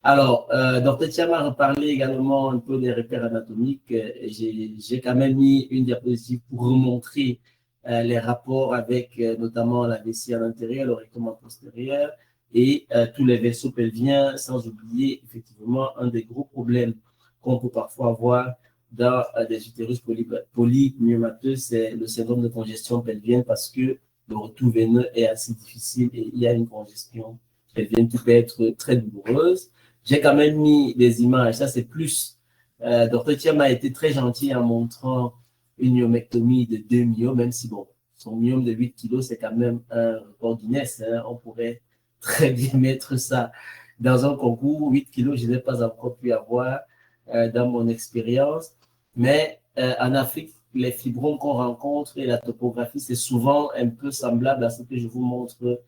Alors, Dr. Thiam a reparlé également un peu des repères anatomiques. J'ai quand même mis une diapositive pour remontrer les rapports avec notamment la vessie à l'intérieur, le rectum postérieur et tous les vaisseaux pelviens, sans oublier effectivement un des gros problèmes qu'on peut parfois avoir dans des utérus polymyomateux, c'est le syndrome de congestion pelvienne parce que le retour veineux est assez difficile et il y a une congestion pelvienne qui peut être très douloureuse. J'ai quand même mis des images, ça c'est plus. Dr. Thiam a été très gentil en montrant une myomectomie de 2 myomes, même si bon, son myome de 8 kg, c'est quand même un record Guinness. Hein. On pourrait très bien mettre ça dans un concours. 8 kg, je n'ai pas encore pu avoir dans mon expérience. Mais en Afrique, les fibromes qu'on rencontre et la topographie, c'est souvent un peu semblable à ce que je vous montre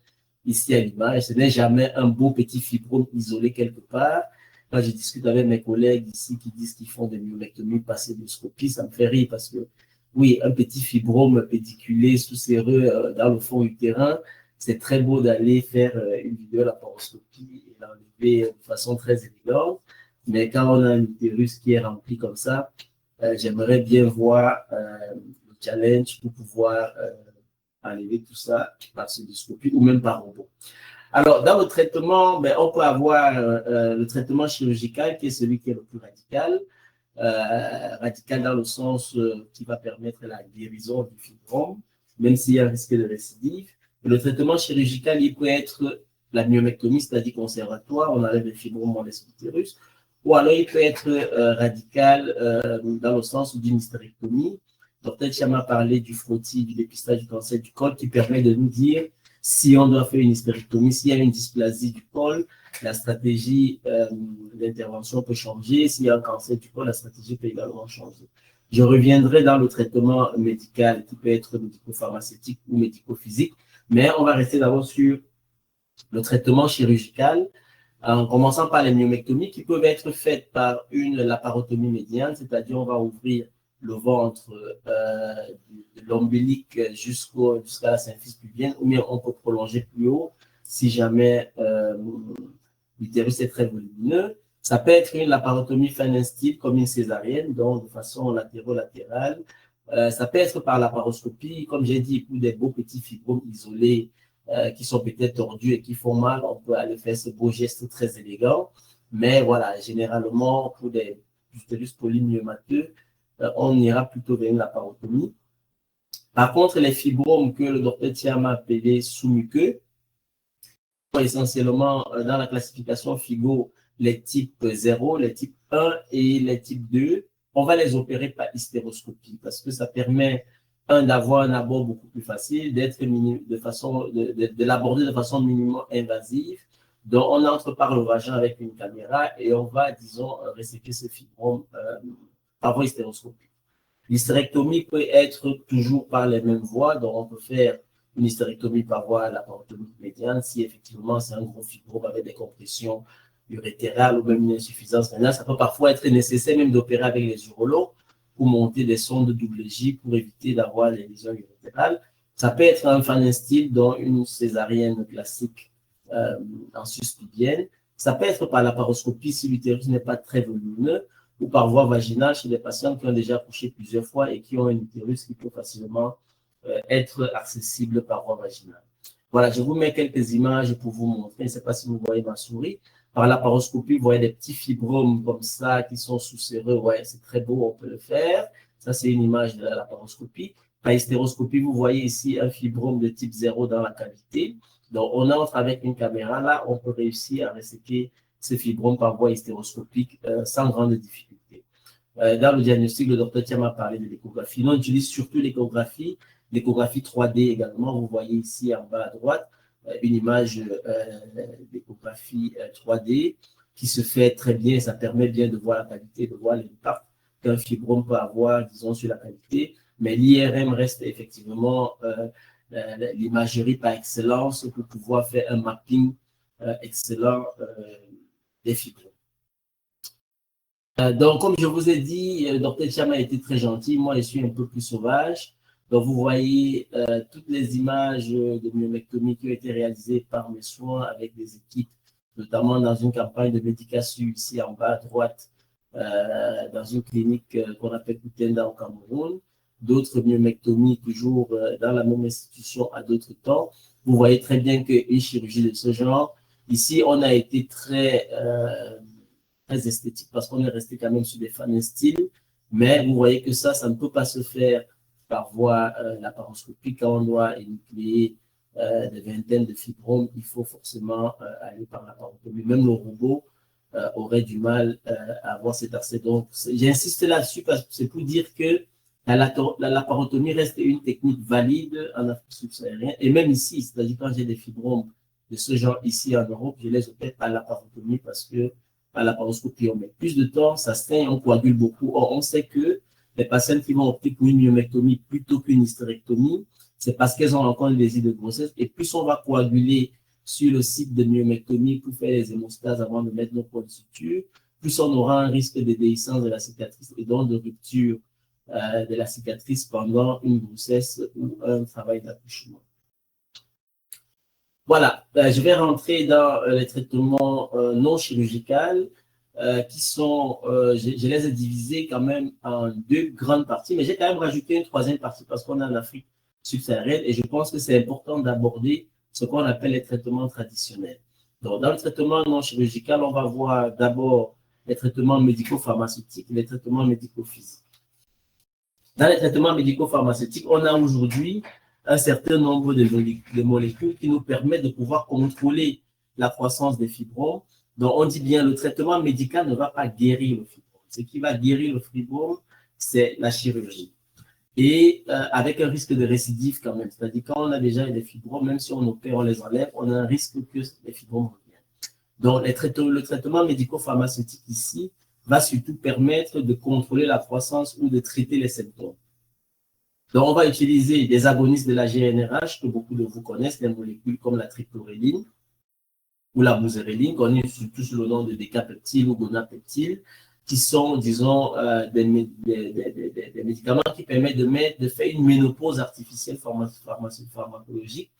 ici à l'image. Ce n'est jamais un beau petit fibrome isolé quelque part. Quand je discute avec mes collègues ici qui disent qu'ils font des myomectomies par célioscopie, ça me fait rire parce que, oui, un petit fibrome pédiculé, sous-séreux dans le fond utérin, c'est très beau d'aller faire une vidéolaparoscopie et l'enlever de façon très élégante. Mais quand on a un utérus qui est rempli comme ça, j'aimerais bien voir le challenge pour pouvoir enlever tout ça par célioscopie ou même par robot. Alors, dans le traitement, ben, on peut avoir le traitement chirurgical qui est celui qui est le plus radical. Radical dans le sens qui va permettre la guérison du fibrome, même s'il y a un risque de récidive. Et le traitement chirurgical, il peut être la myomectomie, c'est-à-dire conservatoire, on enlève les fibromes, on laisse l'utérus, ou alors il peut être radical dans le sens d'une hystérectomie. Dr. Thiam a parlé du frottis, du dépistage du cancer du col, qui permet de nous dire si on doit faire une hystérectomie, s'il y a une dysplasie du col, la stratégie d'intervention peut changer. S'il y a un cancer du col, la stratégie peut également changer. Je reviendrai dans le traitement médical qui peut être médico-pharmaceutique ou médico-physique, mais on va rester d'abord sur le traitement chirurgical, en commençant par les myomectomies qui peuvent être faites par une laparotomie médiane, c'est-à-dire on va ouvrir le ventre de l'ombilic jusqu'à la symphyse pubienne, ou bien on peut prolonger plus haut si jamais l'utérus est très volumineux. Ça peut être une laparotomie fenestive comme une césarienne, donc de façon latérale. Ça peut être par laparoscopie, comme j'ai dit, pour des beaux petits fibromes isolés qui sont peut-être tordus et qui font mal. On peut aller faire ce beau geste très élégant. Mais voilà, généralement, pour des utérus polymyomateux, on ira plutôt vers une laparotomie. Par contre, les fibromes que le docteur Thiam a appelés sous-muqueux, essentiellement dans la classification FIGO, les types 0, les types 1 et les types 2, on va les opérer par hystéroscopie parce que ça permet, d'avoir un abord beaucoup plus facile, de l'aborder de façon minimum invasive. Donc, on entre par le vagin avec une caméra et on va, disons, resséquer ce fibrome par voie hystéroscopie. L'hystérectomie peut être toujours par les mêmes voies, donc on peut faire une hystérectomie par voie laparotomie médiane si effectivement c'est un gros fibrome avec des compressions urétérales ou même une insuffisance rénale. Ça peut parfois être nécessaire même d'opérer avec les urologues pour monter des sondes double J pour éviter d'avoir les lésions urétérales. Ça peut être un fanestyle, dont une césarienne classique en suspubienne. Ça peut être par laparoscopie si l'utérus n'est pas très volumineux, ou par voie vaginale chez des patients qui ont déjà accouché plusieurs fois et qui ont un utérus qui peut facilement être accessible par voie vaginale. Voilà, je vous mets quelques images pour vous montrer. Je ne sais pas si vous voyez ma souris. Par laparoscopie, vous voyez des petits fibromes comme ça qui sont sous-séreux. Ouais, c'est très beau, on peut le faire. Ça, c'est une image de la laparoscopie. Par hystéroscopie, vous voyez ici un fibrome de type 0 dans la cavité. Donc, on entre avec une caméra. Là, on peut réussir à resséquer ce fibrome par voie hystéroscopique sans grande difficulté. Dans le diagnostic, le docteur Thiam a parlé de l'échographie. On utilise surtout l'échographie 3D également. Vous voyez ici en bas à droite une image d'échographie 3D qui se fait très bien. Ça permet bien de voir la qualité, de voir l'impact qu'un fibrome peut avoir, disons, sur la qualité. Mais l'IRM reste effectivement l'imagerie par excellence pour pouvoir faire un mapping excellent des fibromes. Donc, comme je vous ai dit, le docteur Thiam a été très gentil. Moi, je suis un peu plus sauvage. Donc, vous voyez toutes les images de myomectomie qui ont été réalisées par mes soins avec des équipes, notamment dans une campagne de médication ici en bas à droite, dans une clinique qu'on appelle Kutenda au Cameroun. D'autres myomectomies toujours dans la même institution à d'autres temps. Vous voyez très bien qu'une chirurgie de ce genre, ici, on a été très esthétique parce qu'on est resté quand même sur des fanins styles, mais vous voyez que ça ne peut pas se faire par voie laparoscopique. Quand on doit énucléer des vingtaines de fibromes, il faut forcément aller par laparoscopie. Même le robot aurait du mal à avoir cet accès. Donc, j'insiste là-dessus parce que c'est pour dire que la laparotomie reste une technique valide en Afrique subsaharienne et même ici, c'est-à-dire quand j'ai des fibromes de ce genre ici en Europe, je les opère à la laparotomie parce que à la laparoscopie, on met plus de temps, ça saigne, on coagule beaucoup. Or, on sait que les patientes qui vont opter pour une myomectomie plutôt qu'une hystérectomie, c'est parce qu'elles ont encore un désir de grossesse. Et plus on va coaguler sur le site de myomectomie pour faire les hémostases avant de mettre nos points de suture, plus on aura un risque de déhiscence de la cicatrice et donc de rupture de la cicatrice pendant une grossesse ou un travail d'accouchement. Voilà, je vais rentrer dans les traitements non chirurgicaux qui sont, je les ai divisés quand même en deux grandes parties, mais j'ai quand même rajouté une troisième partie parce qu'on est en Afrique subsaharienne et je pense que c'est important d'aborder ce qu'on appelle les traitements traditionnels. Donc, dans le traitement non chirurgical, on va voir d'abord les traitements médico-pharmaceutiques et les traitements médico-physiques. Dans les traitements médico-pharmaceutiques, on a aujourd'hui un certain nombre de molécules qui nous permettent de pouvoir contrôler la croissance des fibromes. Donc, on dit bien, le traitement médical ne va pas guérir le fibrome. Ce qui va guérir le fibrome, c'est la chirurgie. Et avec un risque de récidive quand même. C'est-à-dire, quand on a déjà des fibromes, même si on opère, on les enlève, on a un risque que les fibromes reviennent. Donc, le traitement médico-pharmaceutique ici va surtout permettre de contrôler la croissance ou de traiter les symptômes. Donc, on va utiliser des agonistes de la GNRH que beaucoup de vous connaissent, des molécules comme la tricloréline ou la buserelline, connue surtout sous le nom de décapeptile ou gonapeptile, qui sont, disons, des médicaments qui permettent de faire une ménopause artificielle pharmacologique.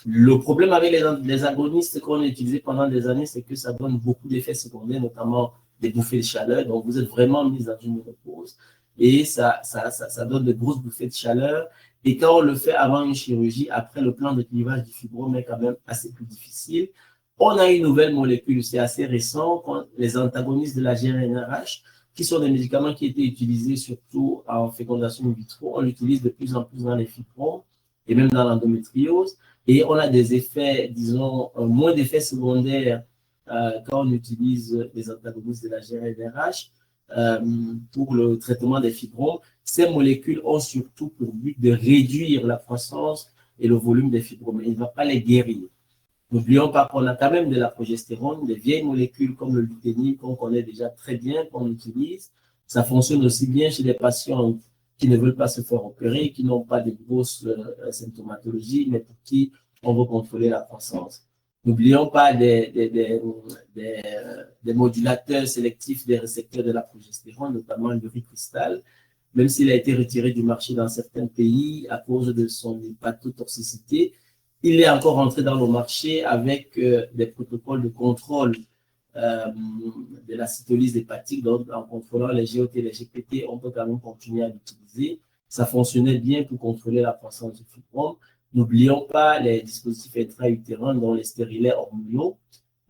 Le problème avec les agonistes qu'on a utilisés pendant des années, c'est que ça donne beaucoup d'effets secondaires, notamment des bouffées de chaleur. Donc, vous êtes vraiment mis dans une ménopause et ça donne de grosses bouffées de chaleur. Et quand on le fait avant une chirurgie, après le plan de clivage du fibrome est quand même assez plus difficile. On a une nouvelle molécule, c'est assez récent, les antagonistes de la GNRH, qui sont des médicaments qui étaient utilisés surtout en fécondation in vitro. On l'utilise de plus en plus dans les fibromes et même dans l'endométriose. Et on a des effets, disons, moins d'effets secondaires quand on utilise les antagonistes de la GNRH pour le traitement des fibromes. Ces molécules ont surtout pour but de réduire la croissance et le volume des fibromes. Il ne va pas les guérir. N'oublions pas qu'on a quand même de la progestérone, des vieilles molécules comme le luténil qu'on connaît déjà très bien, qu'on utilise. Ça fonctionne aussi bien chez les patients qui ne veulent pas se faire opérer, qui n'ont pas de grosses symptomatologies, mais pour qui on veut contrôler la croissance. N'oublions pas des modulateurs sélectifs des récepteurs de la progestérone, notamment l'uricristal, même s'il a été retiré du marché dans certains pays à cause de son hépatotoxicité, il est encore entré dans le marché avec des protocoles de contrôle de la cytolyse hépatique. Donc, en contrôlant les GOT et les GPT, on peut quand même continuer à l'utiliser. Ça fonctionnait bien pour contrôler la croissance du fibrome. N'oublions pas les dispositifs intra-utérins, dont les stérilets hormonaux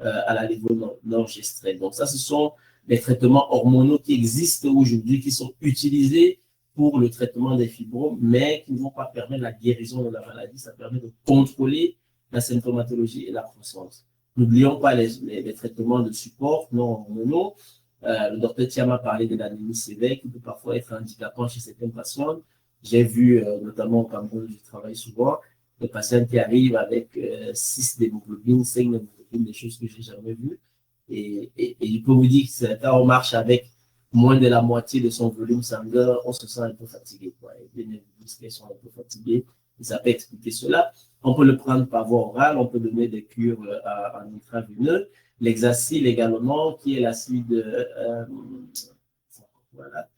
à la lévonorgestrel. Donc, ça, ce sont les traitements hormonaux qui existent aujourd'hui, qui sont utilisés pour le traitement des fibromes, mais qui ne vont pas permettre la guérison de la maladie. Ça permet de contrôler la symptomatologie et la croissance. N'oublions pas les traitements de support non hormonaux. Le docteur Thiam a parlé de l'anémie sévère qui peut parfois être handicapant chez certains patients. J'ai vu, notamment au Cameroun, je travaille souvent, des patients qui arrivent avec 6 d'hémoglobine, 5 d'hémoglobine, des choses que je n'ai jamais vues. Et je peux vous dire que quand on marche avec moins de la moitié de son volume sanguin, on se sent un peu fatigué. Les nerfs sont un peu fatigués, et ça peut expliquer cela. On peut le prendre par voie orale, on peut donner des cures en intraveineux. L'hexacil également, qui est l'acide voilà.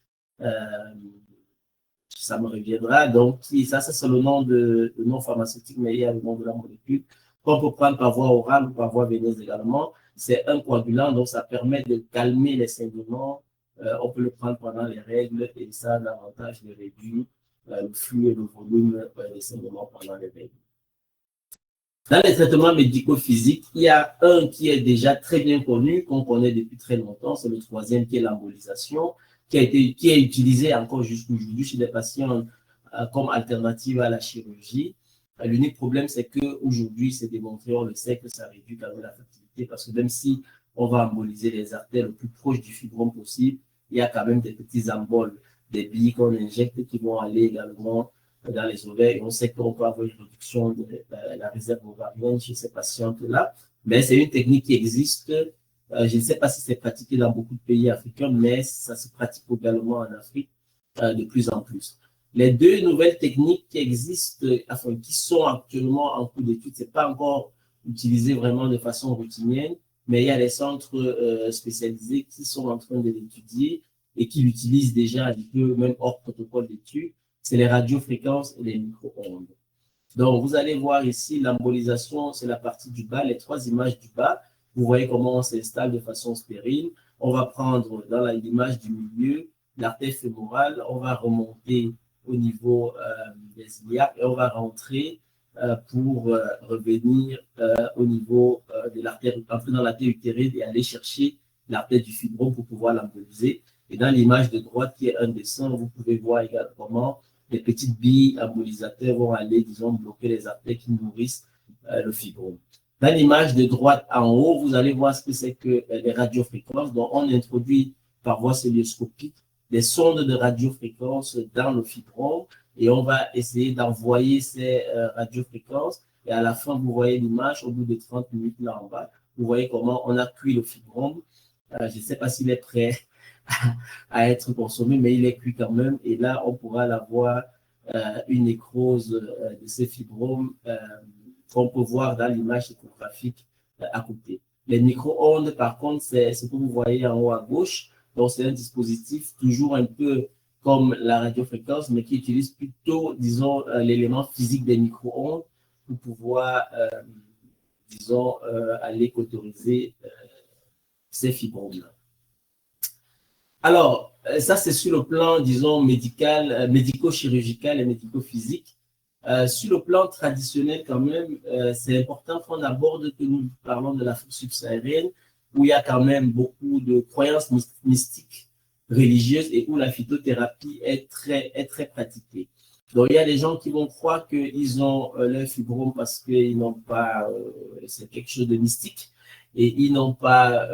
Ça me reviendra. Donc, ça, c'est le nom de nom pharmaceutique, mais il y a le nom de la molécule qu'on peut prendre par voie orale ou par voie veineuse également. C'est un coagulant, donc ça permet de calmer les saignements. On peut le prendre pendant les règles et ça a l'avantage de réduire le flux et le volume des saignements pendant les règles. Dans les traitements médico-physiques, il y a un qui est déjà très bien connu, qu'on connaît depuis très longtemps, c'est le troisième qui est l'embolisation, qui est utilisé encore jusqu'aujourd'hui chez des patients comme alternative à la chirurgie. L'unique problème, c'est qu'aujourd'hui, c'est démontré, on le sait, que ça réduit quand même la fertilité, parce que même si on va emboliser les artères le plus proche du fibrome possible, il y a quand même des petits emboles, des billes qu'on injecte qui vont aller également dans les ovaires. Et on sait qu'on peut avoir une réduction de la réserve ovarienne chez ces patientes-là. Mais c'est une technique qui existe. Je ne sais pas si c'est pratiqué dans beaucoup de pays africains, mais ça se pratique également en Afrique de plus en plus. Les deux nouvelles techniques qui existent, enfin, qui sont actuellement en cours d'étude, ce n'est pas encore utilisé vraiment de façon routinière, mais il y a des centres spécialisés qui sont en train de l'étudier et qui l'utilisent déjà un peu, même hors protocole d'étude. C'est les radiofréquences et les micro-ondes. Donc, vous allez voir ici, l'embolisation, c'est la partie du bas, les trois images du bas. Vous voyez comment on s'installe de façon stérile. On va prendre dans l'image du milieu l'artère fémorale, on va remonter au niveau des iliaques et on va rentrer pour revenir au niveau de l'artère, entrer dans l'artère utérine et aller chercher l'artère du fibrome pour pouvoir l'emboliser. Et dans l'image de droite qui est un dessin, vous pouvez voir également comment les petites billes embolisateurs vont aller, disons, bloquer les artères qui nourrissent le fibrome. Dans l'image de droite en haut, vous allez voir ce que c'est que les radiofréquences. Donc, on introduit par voie cœlioscopique des sondes de radiofréquences dans le fibrome et on va essayer d'envoyer ces radiofréquences. Et à la fin, vous voyez l'image au bout de 30 minutes là en bas. Vous voyez comment on a cuit le fibrome. Je ne sais pas s'il est prêt à être consommé, mais il est cuit quand même. Et là, on pourra avoir une nécrose de ces fibromes qu'on peut voir dans l'image échographique à côté. Les micro-ondes, par contre, c'est ce que vous voyez en haut à gauche. Donc, c'est un dispositif toujours un peu comme la radiofréquence, mais qui utilise plutôt, disons, l'élément physique des micro-ondes pour pouvoir, disons, aller cauteriser ces fibromes-là. Alors, ça, c'est sur le plan, disons, médical, médico-chirurgical et médico-physique. Sur le plan traditionnel, quand même, c'est important qu'on aborde que nous parlons de l'Afrique subsaharienne, où il y a quand même beaucoup de croyances mystiques religieuses et où la phytothérapie est très pratiquée. Donc, il y a des gens qui vont croire qu'ils ont leur fibrome parce qu'ils n'ont pas, c'est quelque chose de mystique, et ils n'ont pas,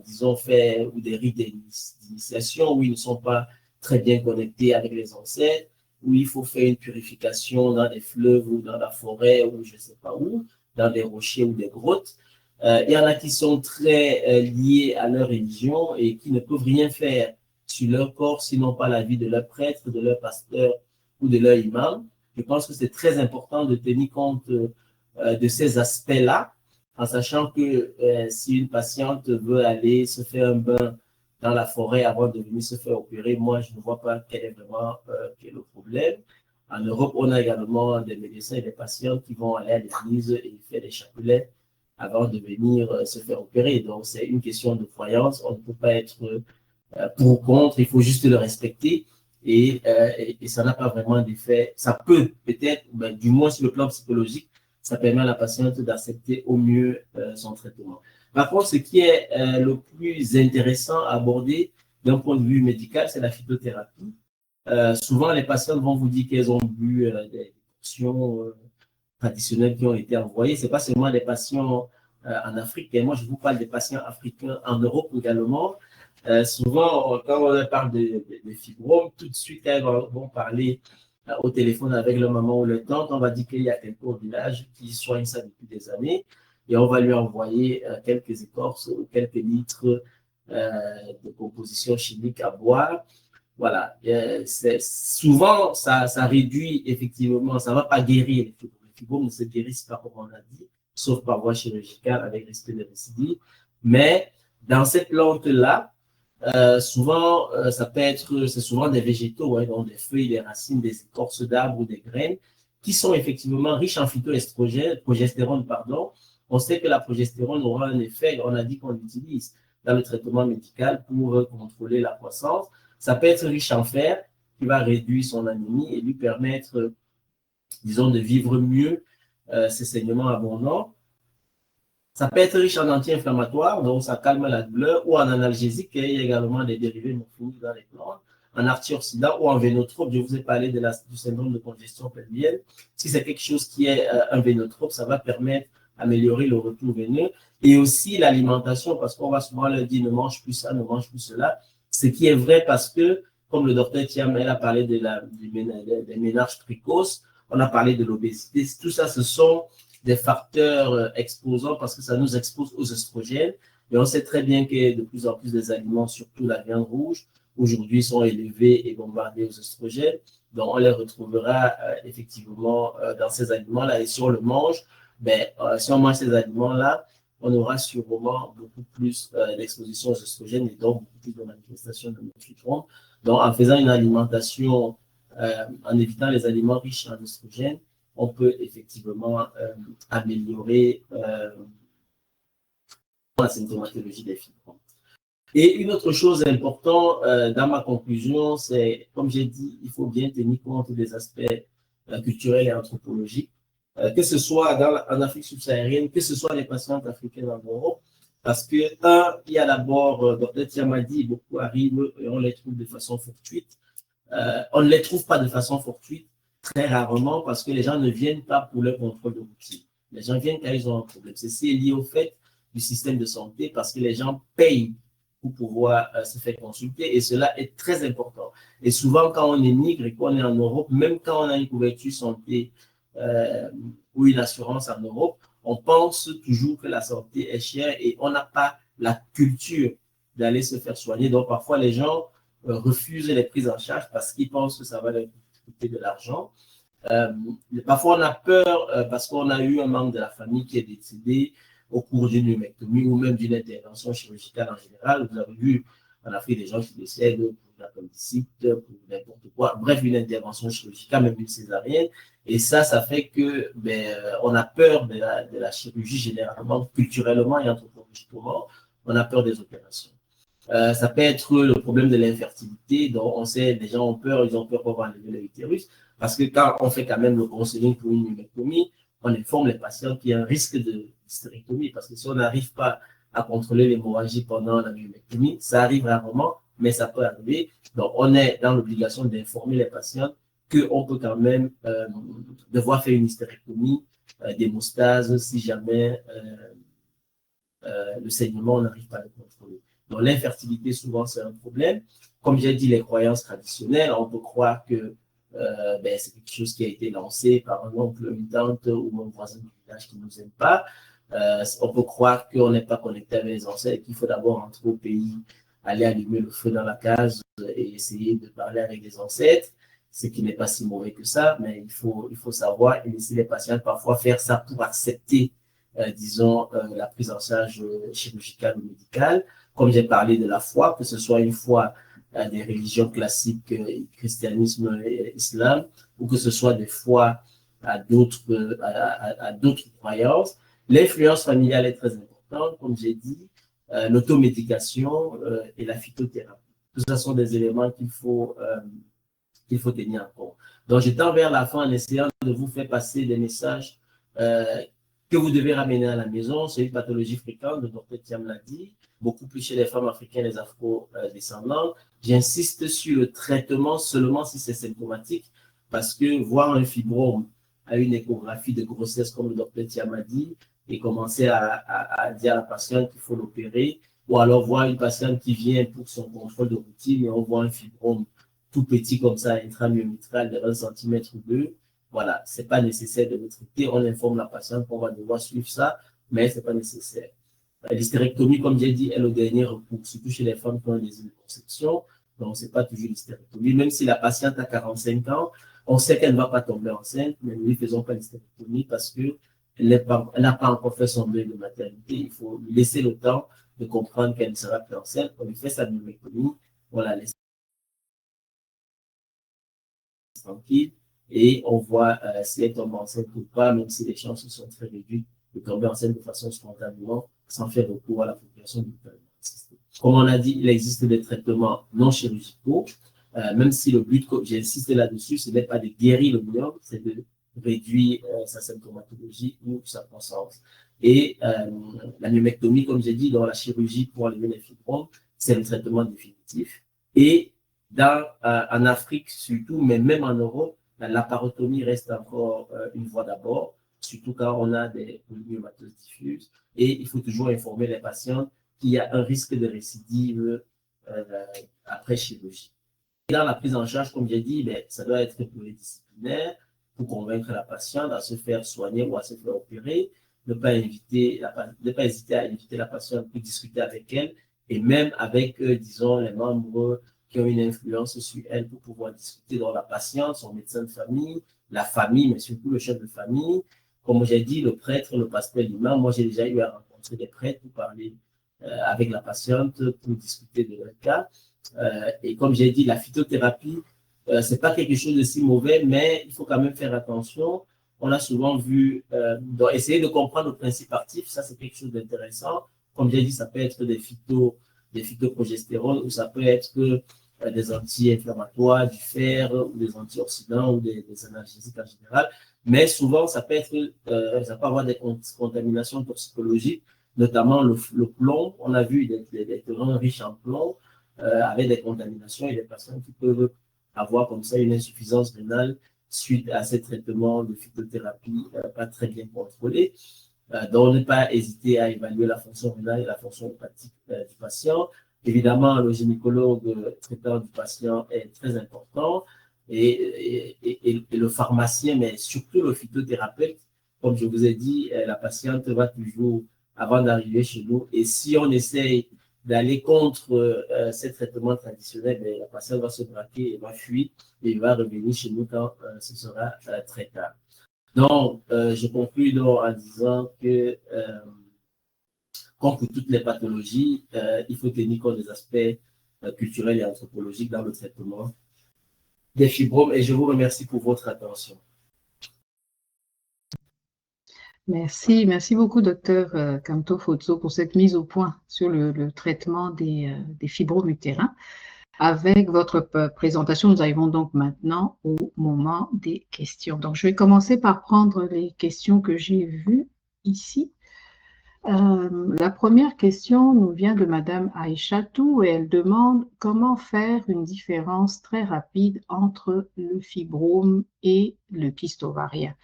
disons, fait ou des rites d'initiation, où ils ne sont pas très bien connectés avec les ancêtres, où il faut faire une purification dans des fleuves ou dans la forêt ou je ne sais pas où, dans des rochers ou des grottes. Il y en a qui sont très liés à leur religion et qui ne peuvent rien faire sur leur corps sinon pas la vie de leur prêtre, de leur pasteur ou de leur imam. Je pense que c'est très important de tenir compte de ces aspects-là, en sachant que si une patiente veut aller se faire un bain dans la forêt avant de venir se faire opérer, moi, je ne vois pas quel est vraiment quel est le problème. En Europe, on a également des médecins et des patients qui vont aller à l'église et faire des chapelets avant de venir se faire opérer. Donc, c'est une question de croyance. On ne peut pas être pour ou contre, il faut juste le respecter. Et ça n'a pas vraiment d'effet. Ça peut peut-être, du moins sur le plan psychologique, ça permet à la patiente d'accepter au mieux son traitement. Par contre, ce qui est le plus intéressant à aborder d'un point de vue médical, c'est la phytothérapie. Souvent, les patientes vont vous dire qu'elles ont bu des portions traditionnelles qui ont été envoyées. Ce n'est pas seulement des patients en Afrique. Et moi, je vous parle des patients africains en Europe également. Souvent, quand on parle de fibromes, tout de suite, elles vont parler au téléphone avec leur maman ou leur tante. On va dire qu'il y a quelqu'un au village qui soigne ça depuis des années et on va lui envoyer quelques écorces ou quelques litres de composition chimique à boire. Voilà. Souvent, ça réduit effectivement, ça ne va pas guérir les fibromes. Les fibromes ne se guérissent pas, comme on a dit, sauf par voie chirurgicale avec risque de récidive. Mais dans cette plante-là, Souvent, c'est souvent des végétaux, hein, donc des feuilles, des racines, des écorces d'arbres ou des graines, qui sont effectivement riches en phytoestrogène, progestérone, pardon. On sait que la progestérone aura un effet, on a dit qu'on l'utilise dans le traitement médical pour contrôler la croissance. Ça peut être riche en fer, qui va réduire son anémie et lui permettre, disons, de vivre mieux ses saignements abondants. Ça peut être riche en anti-inflammatoires, donc ça calme la douleur, ou en analgésique, et il y a également des dérivés morphiniques dans les plantes, en antioxydant ou en vénotrope. Je vous ai parlé du syndrome de congestion pelvienne. Si c'est quelque chose qui est un vénotrope, ça va permettre d'améliorer le retour veineux. Et aussi l'alimentation, parce qu'on va souvent leur dire ne mange plus ça, ne mange plus cela. Ce qui est vrai parce que, comme le docteur Thiam, elle a parlé des ménages précoces, on a parlé de l'obésité. Tout ça, ce sont des facteurs exposants parce que ça nous expose aux oestrogènes. Et on sait très bien que de plus en plus des aliments, surtout la viande rouge, aujourd'hui sont élevés et bombardés aux oestrogènes. Donc, on les retrouvera effectivement dans ces aliments-là. Et si on le mange, si on mange ces aliments-là, on aura sûrement beaucoup plus d'exposition aux oestrogènes et donc beaucoup plus de manifestations de multiformes. Donc, en faisant une alimentation, en évitant les aliments riches en oestrogènes, on peut effectivement améliorer la symptomatologie des fibromes. Et une autre chose importante dans ma conclusion, c'est, comme j'ai dit, il faut bien tenir compte des aspects culturels et anthropologiques, que ce soit en Afrique subsaharienne, que ce soit les patientes africaines en Europe, parce que, il y a d'abord, Dr. Thiam a dit, beaucoup arrivent et on les trouve de façon fortuite. On ne les trouve pas de façon fortuite, très rarement, parce que les gens ne viennent pas pour leur contrôle de routine. Les gens viennent quand ils ont un problème. Ceci est lié au fait du système de santé, parce que les gens payent pour pouvoir se faire consulter, et cela est très important. Et souvent, quand on émigre et qu'on est en Europe, même quand on a une couverture santé ou une assurance en Europe, on pense toujours que la santé est chère et on n'a pas la culture d'aller se faire soigner. Donc, parfois, les gens refusent les prises en charge parce qu'ils pensent que ça va leur coûter de l'argent. Parfois, on a peur parce qu'on a eu un membre de la famille qui est décédé au cours d'une humectomie ou même d'une intervention chirurgicale en général. Vous avez vu en Afrique des gens qui décèdent pour l'appendicite, pour n'importe quoi. Bref, une intervention chirurgicale, même une césarienne. Et ça fait que on a peur de la chirurgie généralement, culturellement et anthropologiquement. On a peur des opérations. Ça peut être le problème de l'infertilité, dont on sait, les gens ont peur, ils ont peur qu'on va enlever l'utérus, parce que quand on fait quand même le counseling pour une humectomie, on informe les patients qu'il y a un risque de hystérectomie, parce que si on n'arrive pas à contrôler l'hémorragie pendant la myomectomie, ça arrive rarement, mais ça peut arriver. Donc, on est dans l'obligation d'informer les patients qu'on peut quand même devoir faire une hystérectomie, d'hémostase, si jamais le saignement, on n'arrive pas à le contrôler. Donc, l'infertilité, souvent, c'est un problème. Comme j'ai dit, les croyances traditionnelles, on peut croire que c'est quelque chose qui a été lancé par un oncle, une tante ou un voisin du village qui ne nous aime pas. On peut croire qu'on n'est pas connecté avec les ancêtres, qu'il faut d'abord rentrer au pays, aller allumer le feu dans la case et essayer de parler avec les ancêtres, ce qui n'est pas si mauvais que ça, mais il faut savoir et laisser les patients parfois faire ça pour accepter, disons, la prise en charge chirurgicale ou médicale. Comme j'ai parlé de la foi, que ce soit une foi des religions classiques, christianisme et islam, ou que ce soit des foi à d'autres croyances. L'influence familiale est très importante, comme j'ai dit, l'automédication et la phytothérapie. Tout ça sont des éléments qu'il faut tenir en compte. Donc, je tends vers la fin en essayant de vous faire passer des messages que vous devez ramener à la maison. C'est une pathologie fréquente, le docteur Thiam l'a dit, beaucoup plus chez les femmes africaines, les afro-descendantes. J'insiste sur le traitement seulement si c'est symptomatique, parce que voir un fibrome à une échographie de grossesse, comme le docteur Thiam a dit, et commencer à dire à la patiente qu'il faut l'opérer, ou alors voir une patiente qui vient pour son contrôle de routine et on voit un fibrome tout petit comme ça, intramyométral de 1 cm ou 2, voilà, ce n'est pas nécessaire de le traiter. On informe la patiente qu'on va devoir suivre ça, mais ce n'est pas nécessaire. L'hystérectomie, comme j'ai dit, est le dernier recours, surtout chez les femmes qui ont des conception. Donc, ce n'est pas toujours l'hystérectomie. Même si la patiente a 45 ans, on sait qu'elle ne va pas tomber enceinte, mais nous ne faisons pas l'hystérectomie parce qu'elle n'a pas encore fait son deuil de maternité. Il faut lui laisser le temps de comprendre qu'elle ne sera plus enceinte, on lui fait sa myomectomie, on la laisse tranquille et on voit si elle tombe enceinte ou pas, même si les chances sont très réduites de tomber enceinte de façon spontanément sans faire recours à la population médicalement assistée. Comme on a dit, il existe des traitements non chirurgicaux, même si le but, j'ai insisté là-dessus, ce n'est pas de guérir le myome, c'est de réduire sa symptomatologie ou sa croissance. Et la myomectomie, comme j'ai dit, dans la chirurgie pour enlever les fibromes, c'est le traitement définitif. Et en Afrique surtout, mais même en Europe, la laparotomie reste encore une voie d'abord, surtout quand on a des myomatoses diffuses. Et il faut toujours informer les patients qu'il y a un risque de récidive après chirurgie. Et dans la prise en charge, comme j'ai dit, ça doit être pluridisciplinaire pour convaincre la patiente à se faire soigner ou à se faire opérer, ne pas hésiter à inviter la patiente pour discuter avec elle et même avec, disons, les membres qui ont une influence sur elle pour pouvoir discuter dans la patiente, son médecin de famille, la famille, mais surtout le chef de famille. Comme j'ai dit, le prêtre, le pasteur, l'imam, moi j'ai déjà eu à rencontrer des prêtres pour parler avec la patiente, pour discuter de leur cas. Et comme j'ai dit, la phytothérapie, c'est pas quelque chose de si mauvais, mais il faut quand même faire attention. On a souvent vu, essayer de comprendre le principe actif, ça c'est quelque chose d'intéressant. Comme j'ai dit, ça peut être des phytoprogestérones ou ça peut être des anti-inflammatoires, du fer ou des antioxydants ou des analgésiques en général. Mais souvent, ça peut avoir des contaminations toxicologiques, notamment le plomb. On a vu des terrains riches en plomb avec des contaminations et des patients qui peuvent avoir comme ça une insuffisance rénale suite à ces traitements de phytothérapie pas très bien contrôlés. Donc, ne pas hésiter à évaluer la fonction rénale et la fonction hépatique du patient. Évidemment, le gynécologue traitant du patient est très important et le pharmacien, mais surtout le phytothérapeute. Comme je vous ai dit, la patiente va toujours, avant d'arriver chez nous, et si on essaye d'aller contre ces traitements traditionnels, la patiente va se braquer et va fuir et va revenir chez nous quand ce sera très tard. Donc, je conclue donc en disant que, comme pour toutes les pathologies, il faut tenir compte des aspects culturels et anthropologiques dans le traitement des fibromes. Et je vous remercie pour votre attention. Merci beaucoup, docteur Kamto Fotso, pour cette mise au point sur le traitement des fibromes utérins. Avec votre présentation, nous arrivons donc maintenant au moment des questions. Donc, je vais commencer par prendre les questions que j'ai vues ici. La première question nous vient de Madame Aïchatou et elle demande comment faire une différence très rapide entre le fibrome et le kyste ovarien.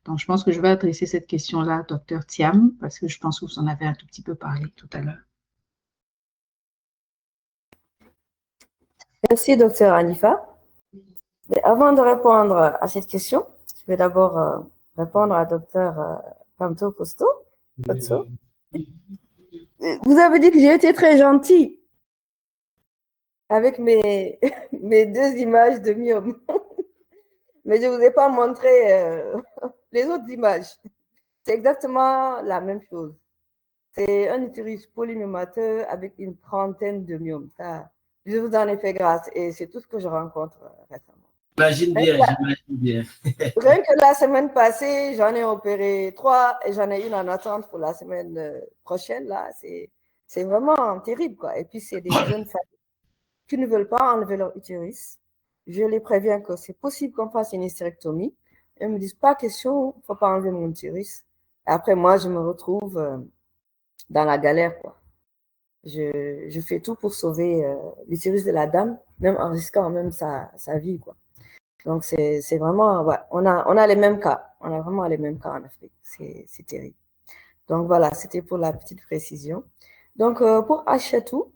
Donc, je pense que je vais adresser cette question-là à Dr Thiam parce que je pense que vous en avez un tout petit peu parlé tout à l'heure. Merci, docteur Hanifa. Mais avant de répondre à cette question, je vais d'abord répondre à docteur Kamto Fotso. Vous avez dit que j'ai été très gentille avec mes deux images de myome. Mais je ne vous ai pas montré les autres images. C'est exactement la même chose. C'est un utérus polymyomateux avec une trentaine de myomes. Ça, je vous en ai fait grâce et c'est tout ce que je rencontre récemment. J'imagine bien. Rien que la semaine passée, j'en ai opéré 3 et j'en ai une en attente pour la semaine prochaine. Là, c'est vraiment terrible, quoi. Et puis, c'est des jeunes femmes qui ne veulent pas enlever leur utérus. Je les préviens que c'est possible qu'on fasse une hystérectomie. Elles me disent pas question, il ne faut pas enlever mon utérus. Et après, moi, je me retrouve dans la galère, quoi. Je fais tout pour sauver l'utérus de la dame, même en risquant même sa vie, quoi. Donc, c'est vraiment, ouais, on a les mêmes cas. On a vraiment les mêmes cas en Afrique. C'est terrible. Donc, voilà, c'était pour la petite précision. Donc, pour Achatou,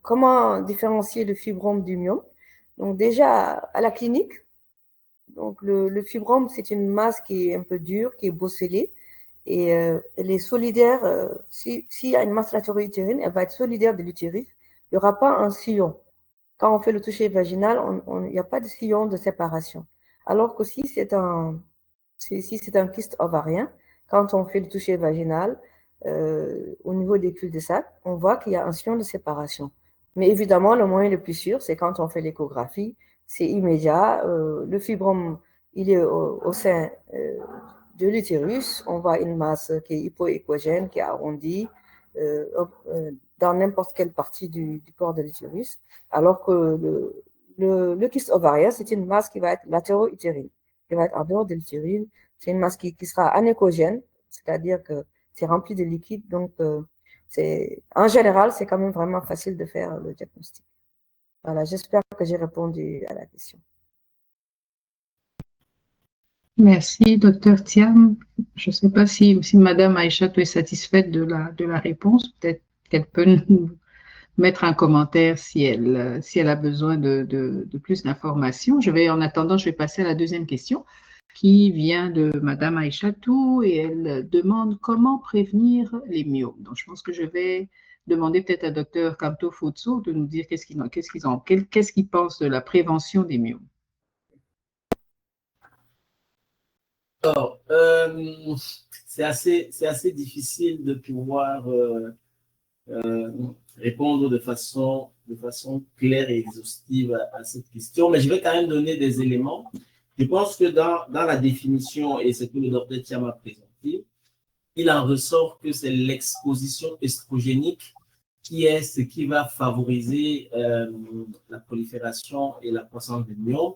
comment différencier le fibrome du myome. Donc, déjà, à la clinique, donc le fibrome, c'est une masse qui est un peu dure, qui est bosselée. Et elle est solidaire. S'il y a une masse latérale utérine, elle va être solidaire de l'utérus. Il n'y aura pas un sillon. Quand on fait le toucher vaginal, il n'y a pas de sillon de séparation. Alors que si c'est un kyste ovarien, quand on fait le toucher vaginal, au niveau des cul-de-sac, on voit qu'il y a un sillon de séparation. Mais évidemment, le moyen le plus sûr, c'est quand on fait l'échographie, c'est immédiat. Le fibrome, il est au sein de l'utérus. On voit une masse qui est hypoéchogène, qui est arrondie dans n'importe quelle partie du corps de l'utérus, alors que le kyste ovarien, c'est une masse qui va être latéro-utérine, qui va être en dehors de l'utérine. C'est une masse qui sera anéchogène, c'est-à-dire que c'est rempli de liquide. Donc, en général, c'est quand même vraiment facile de faire le diagnostic. Voilà, j'espère que j'ai répondu à la question. Merci, docteur Thiam. Je ne sais pas si Madame Aïchatou est satisfaite de la réponse. Peut-être qu'elle peut nous mettre un commentaire si elle a besoin de plus d'informations. En attendant, je vais passer à la deuxième question qui vient de Madame Aïchatou et elle demande comment prévenir les myomes. Donc, je pense que je vais demander peut-être à docteur Kamto Futsu de nous dire qu'est-ce qu'il pense de la prévention des myomes. Alors, c'est assez difficile de pouvoir répondre de façon claire et exhaustive à cette question, mais je vais quand même donner des éléments. Je pense que dans la définition, et c'est que le docteur Thiam a présenté, il en ressort que c'est l'exposition estrogénique qui est ce qui va favoriser la prolifération et la croissance des myomes.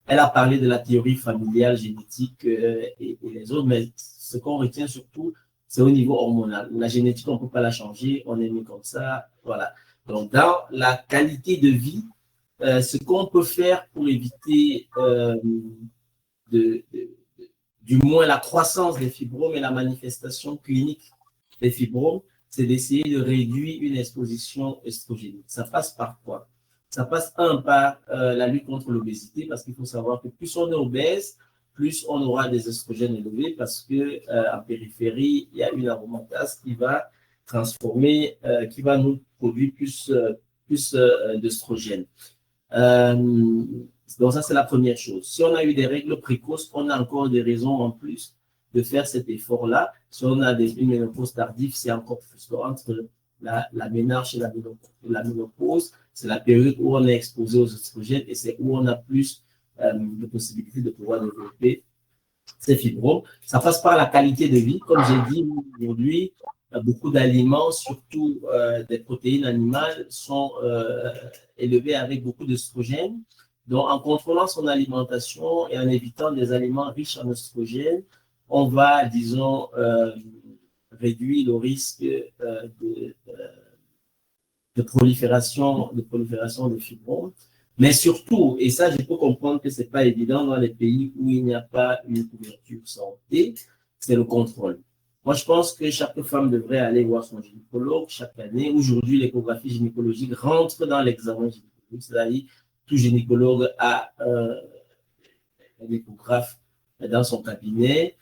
Elle a parlé de la théorie familiale, génétique et les autres, mais ce qu'on retient surtout, c'est au niveau hormonal. La génétique, on ne peut pas la changer, on est né comme ça, voilà. Donc, dans la qualité de vie, ce qu'on peut faire pour éviter du moins la croissance des fibromes et la manifestation clinique des fibromes, c'est d'essayer de réduire une exposition estrogénique. Ça passe par quoi? Ça passe par la lutte contre l'obésité, parce qu'il faut savoir que plus on est obèse, plus on aura des estrogènes élevés, parce que en périphérie, il y a une aromatase qui va transformer, qui va nous produire plus d'estrogènes. Donc ça, c'est la première chose. Si on a eu des règles précoces, on a encore des raisons en plus de faire cet effort-là. Si on a une ménopause tardive, c'est encore plus. Entre la ménarche et la ménopause, c'est la période où on est exposé aux oestrogènes et c'est où on a plus de possibilités de pouvoir développer ces fibromes. Ça passe par la qualité de vie. Comme j'ai dit, aujourd'hui, beaucoup d'aliments, surtout des protéines animales, sont élevés avec beaucoup d'oestrogènes. Donc, en contrôlant son alimentation et en évitant des aliments riches en oestrogènes, on va, disons, réduire le risque de prolifération des fibromes. Mais surtout, et ça, je peux comprendre que ce n'est pas évident dans les pays où il n'y a pas une couverture santé, c'est le contrôle. Moi, je pense que chaque femme devrait aller voir son gynécologue chaque année. Aujourd'hui, l'échographie gynécologique rentre dans l'examen gynécologique, c'est-à-dire tout gynécologue a un échographe dans son cabinet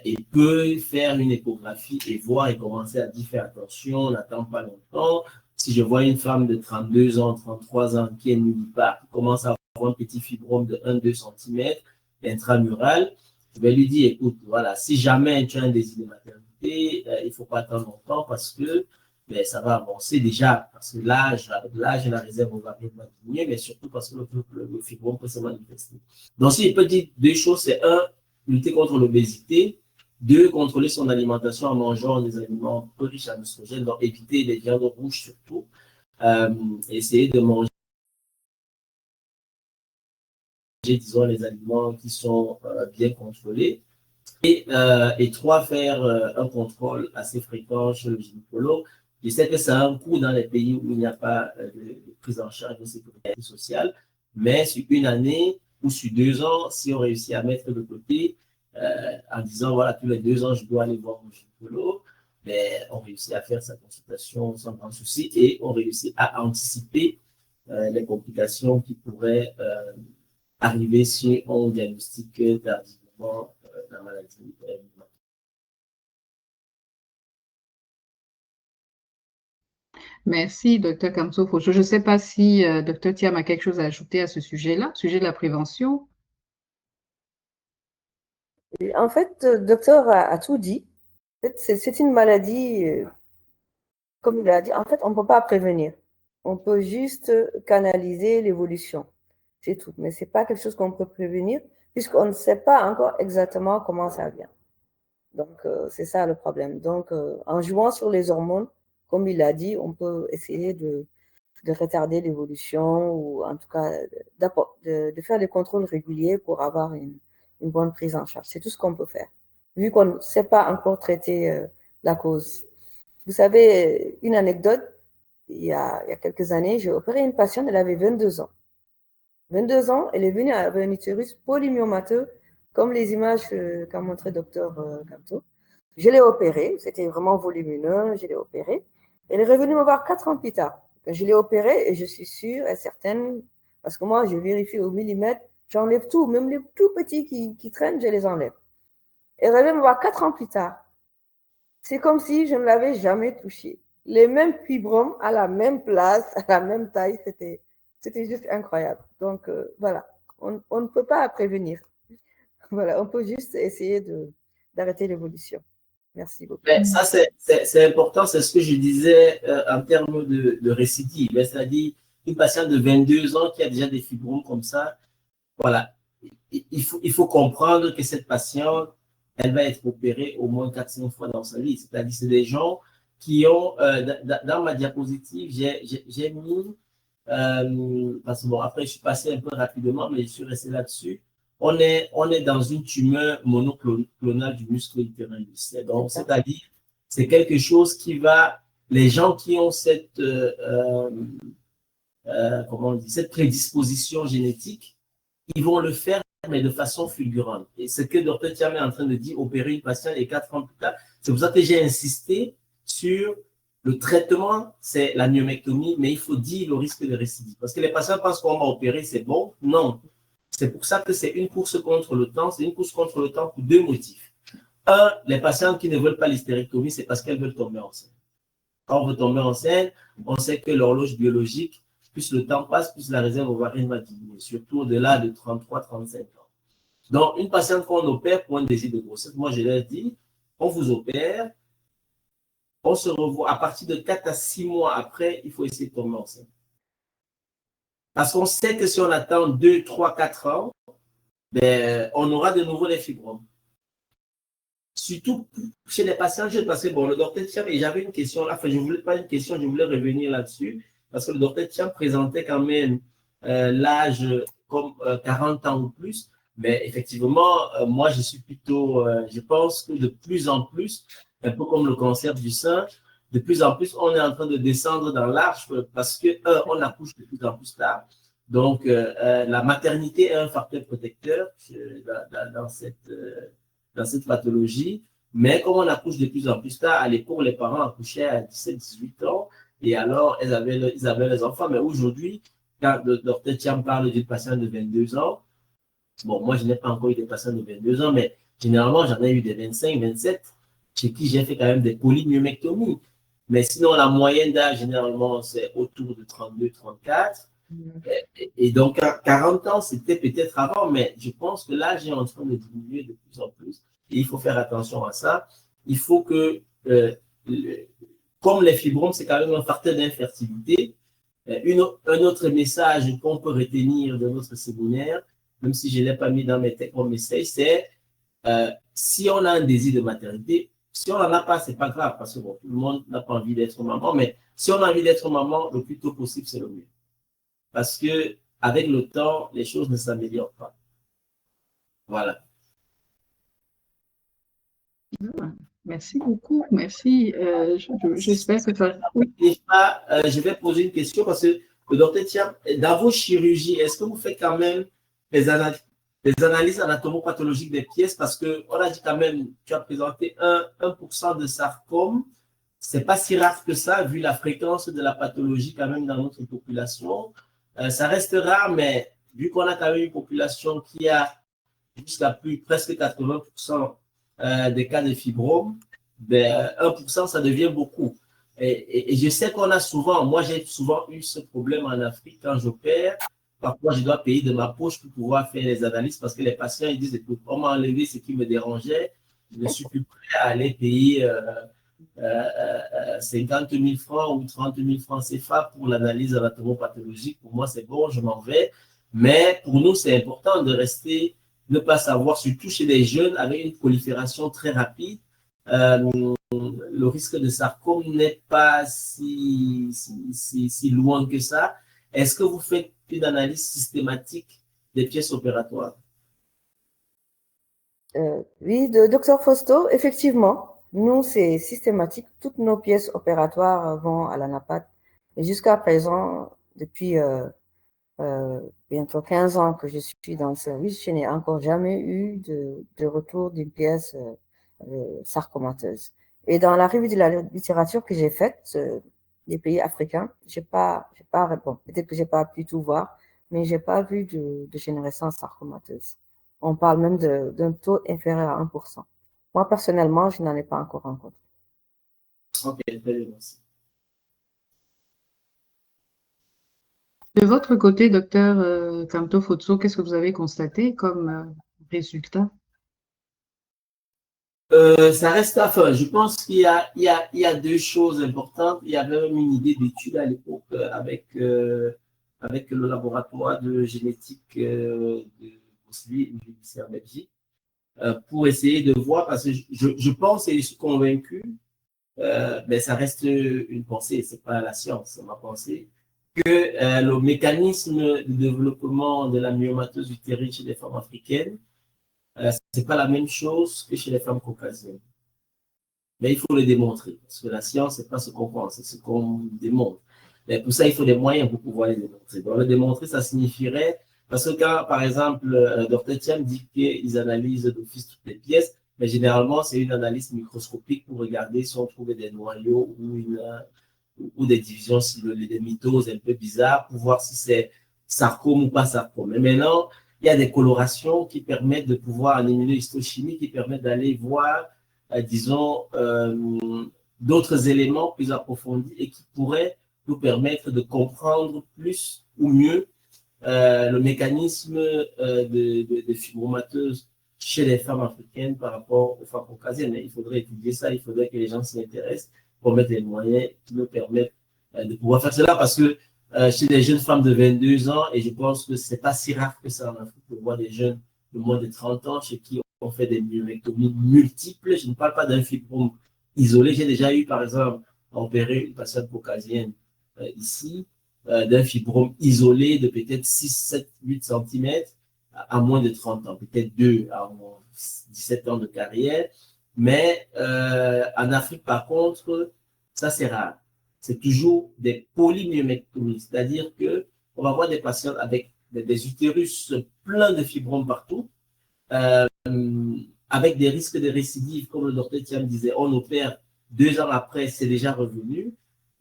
et peut faire une échographie et voir et commencer à dire faire attention, on n'attend pas longtemps. Si je vois une femme de 32 ans, 33 ans qui est nullipare, qui commence à avoir un petit fibrome de 1-2 cm intramural, je vais lui dire, écoute, voilà, si jamais tu as un désir de maternité, il ne faut pas attendre longtemps parce que ça va avancer déjà, parce que l'âge et la réserve ovarienne va diminuer, mais surtout parce que le fibrome peut se manifester. Donc, si je peux dire deux choses, c'est un, lutter contre l'obésité, deux, contrôler son alimentation en mangeant des aliments peu riches en oestrogènes, donc éviter les viandes rouges surtout, essayer de manger, disons, les aliments qui sont bien contrôlés. Et trois, faire un contrôle assez fréquent chez le gynécologue. Je sais que ça a un coût dans les pays où il n'y a pas de prise en charge de sécurité sociale, mais sur une année ou sur 2 ans, si on réussit à mettre de côté, en disant, voilà, tous les 2 ans, je dois aller voir mon gynécologue, mais on réussit à faire sa consultation sans grand souci et on réussit à anticiper les complications qui pourraient arriver si on diagnostique tardivement la maladie. Merci, docteur Kamso. Je ne sais pas si docteur Thiam a quelque chose à ajouter à ce sujet-là, sujet de la prévention. En fait, le docteur a tout dit. fait, c'est une maladie, comme il a dit, en fait, on ne peut pas prévenir. On peut juste canaliser l'évolution. C'est tout. Mais ce n'est pas quelque chose qu'on peut prévenir, puisqu'on ne sait pas encore exactement comment ça vient. Donc, c'est ça le problème. Donc, en jouant sur les hormones, comme il a dit, on peut essayer de retarder l'évolution ou en tout cas de faire des contrôles réguliers pour avoir une bonne prise en charge. C'est tout ce qu'on peut faire, vu qu'on ne sait pas encore traiter la cause. Vous savez, une anecdote, il y a quelques années, j'ai opéré une patiente, elle avait 22 ans. 22 ans, elle est venue avec un utérus polymyomateux, comme les images qu'a montré docteur Capto. Je l'ai opérée, c'était vraiment volumineux, je l'ai opérée. Elle est revenue me voir 4 ans plus tard. Je l'ai opérée et je suis sûre et certaine, parce que moi, je vérifie au millimètre, j'enlève tout, même les tout petits qui traînent, je les enlève. Elle revient me voir 4 ans plus tard. C'est comme si je ne l'avais jamais touché. Les mêmes fibromes à la même place, à la même taille, c'était juste incroyable. Donc, voilà, on ne peut pas prévenir. Voilà, on peut juste essayer d'arrêter l'évolution. Merci beaucoup. Mais ça, c'est important, c'est ce que je disais en termes de récidive. C'est-à-dire, une patiente de 22 ans qui a déjà des fibromes comme ça, voilà, il faut comprendre que cette patiente, elle va être opérée au moins 4-5 fois dans sa vie. C'est-à-dire, c'est des gens qui ont, dans ma diapositive, j'ai mis, parce que bon, après, je suis passé un peu rapidement, mais je suis resté là-dessus. On est dans une tumeur monoclonale du muscle utérin. Donc, c'est-à-dire, c'est quelque chose qui va, les gens qui ont cette, comment on dit, cette prédisposition génétique, ils vont le faire, mais de façon fulgurante. Et ce que Dr Thiam est en train de dire, opérer une patiente et 4 ans plus tard, c'est pour ça que j'ai insisté sur le traitement, c'est la myomectomie, mais il faut dire le risque de récidive. Parce que les patients pensent qu'on va opérer, c'est bon. Non. C'est pour ça que c'est une course contre le temps. C'est une course contre le temps pour deux motifs. Un, les patients qui ne veulent pas l'hystérectomie, c'est parce qu'elles veulent tomber enceinte. Quand on veut tomber enceinte, on sait que l'horloge biologique, plus le temps passe, plus la réserve ovarienne va diminuer, surtout au-delà de 33-35 ans. Donc, une patiente qu'on opère pour un désir de grossesse, moi je leur dis, on vous opère, on se revoit à partir de 4 à 6 mois après, il faut essayer de tomber enceinte. Parce qu'on sait que si on attend 2, 3, 4 ans, ben, on aura de nouveau les fibromes. Surtout chez les patients jeunes, parce que bon, le docteur Thiam, et j'avais une question là, enfin, je ne voulais pas une question, je voulais revenir là-dessus, parce que le docteur Thiam présentait quand même l'âge comme 40 ans ou plus, mais effectivement, moi, je suis plutôt, je pense que de plus en plus, un peu comme le cancer du sein, de plus en plus, on est en train de descendre dans l'âge parce que, on accouche de plus en plus tard. Donc, la maternité est un facteur protecteur dans cette pathologie. Mais comme on accouche de plus en plus tard, à l'époque, les parents accouchaient à 17-18 ans et alors ils avaient les enfants. Mais aujourd'hui, quand le docteur Thiam parle d'une patiente de 22 ans, bon, moi, je n'ai pas encore eu des patients de 22 ans, mais généralement, j'en ai eu des 25, 27, chez qui j'ai fait quand même des polymyomectomies. Mais sinon, la moyenne d'âge, généralement, c'est autour de 32, 34. Et donc, 40 ans, c'était peut-être avant, mais je pense que l'âge est en train de diminuer de plus en plus. Et il faut faire attention à ça. Il faut que, comme les fibromes, c'est quand même un facteur d'infertilité, un autre message qu'on peut retenir de notre séminaire, même si je ne l'ai pas mis dans mon message, c'est si on a un désir de maternité, si on n'en a pas, ce n'est pas grave, parce que bon, tout le monde n'a pas envie d'être maman, mais si on a envie d'être maman, le plus tôt possible, c'est le mieux. Parce que avec le temps, les choses ne s'améliorent pas. Voilà. Merci beaucoup. Merci. J'espère que ça. Oui. Je vais poser une question parce que le docteur Thiam, dans vos chirurgies, est-ce que vous faites quand même des analyses anatomopathologiques des pièces? Parce qu'on a dit quand même, tu as présenté 1% de sarcome. Ce n'est pas si rare que ça, vu la fréquence de la pathologie quand même dans notre population. Ça reste rare, mais vu qu'on a quand même une population qui a jusqu'à presque 80% des cas de fibrome, ben, 1%, ça devient beaucoup. Et je sais qu'on a souvent, moi j'ai souvent eu ce problème en Afrique quand j'opère. Parfois, je dois payer de ma poche pour pouvoir faire les analyses parce que les patients ils disent, écoute, on m'a enlevé ce qui me dérangeait, je suis plus prêt à aller payer 50 000 francs ou 30 000 francs CFA pour l'analyse anatomopathologique. Pour moi, c'est bon, je m'en vais. Mais pour nous, c'est important de rester, ne pas savoir, surtout chez les jeunes, avec une prolifération très rapide. Le risque de sarcome n'est pas si loin que ça. Est-ce que vous faites une analyse systématique des pièces opératoires? Oui, de Dr Fausto, effectivement, nous, c'est systématique. Toutes nos pièces opératoires vont à l'ANAPAD. Et jusqu'à présent, depuis bientôt 15 ans que je suis dans le service, je n'ai encore jamais eu de retour d'une pièce sarcomateuse. Et dans la revue de la littérature que j'ai faite, des pays africains, bon, peut-être que j'ai pas pu tout voir, mais j'ai pas vu de générescence sarcomateuse. On parle même d'un taux inférieur à 1%. Moi, personnellement, je n'en ai pas encore rencontré. Ok, très bien, merci. De votre côté, docteur Kamto Fotso, qu'est-ce que vous avez constaté comme résultat? Ça reste à faire. Je pense qu'il y a deux choses importantes. Il y avait même une idée d'étude à l'époque avec le laboratoire de génétique de Bruxelles, ici en Belgique, pour essayer de voir, parce que je pense et je suis convaincu, mais ça reste une pensée, c'est pas la science, c'est ma pensée, que le mécanisme de développement de la myomatose utérine chez les femmes africaines, c'est pas la même chose que chez les femmes caucasiennes. Mais il faut le démontrer, parce que la science, c'est pas ce qu'on pense, c'est ce qu'on démontre. Mais pour ça, il faut des moyens pour pouvoir le démontrer. Donc, le démontrer, ça signifierait, parce que quand, par exemple, Dr. Thiam dit qu'ils analysent d'office toutes les pièces, mais généralement, c'est une analyse microscopique pour regarder si on trouve des noyaux ou des divisions cellulaires, des mitoses un peu bizarres, pour voir si c'est sarcome ou pas sarcome. Mais maintenant, il y a des colorations qui permettent de pouvoir, en immunohistochimie, qui permettent d'aller voir, disons, d'autres éléments plus approfondis et qui pourraient nous permettre de comprendre plus ou mieux le mécanisme de fibromatose chez les femmes africaines par rapport aux femmes caucasiennes. Mais il faudrait étudier ça, il faudrait que les gens s'y intéressent pour mettre les moyens qui nous permettent de pouvoir faire cela, parce que chez les jeunes femmes de 22 ans, et je pense que c'est pas si rare que ça en Afrique de voir des jeunes de moins de 30 ans chez qui on fait des myomectomies multiples. Je ne parle pas d'un fibrome isolé. J'ai déjà eu, par exemple, opéré une patiente caucasienne ici, d'un fibrome isolé de peut-être 6, 7, 8 cm à moins de 30 ans, peut-être 2 à 17 ans de carrière. Mais en Afrique, par contre, ça c'est rare. C'est toujours des polymyomectomies, c'est-à-dire qu'on va voir des patients avec des utérus pleins de fibromes partout, avec des risques de récidive, comme le docteur Thiam disait, on opère 2 ans après, c'est déjà revenu.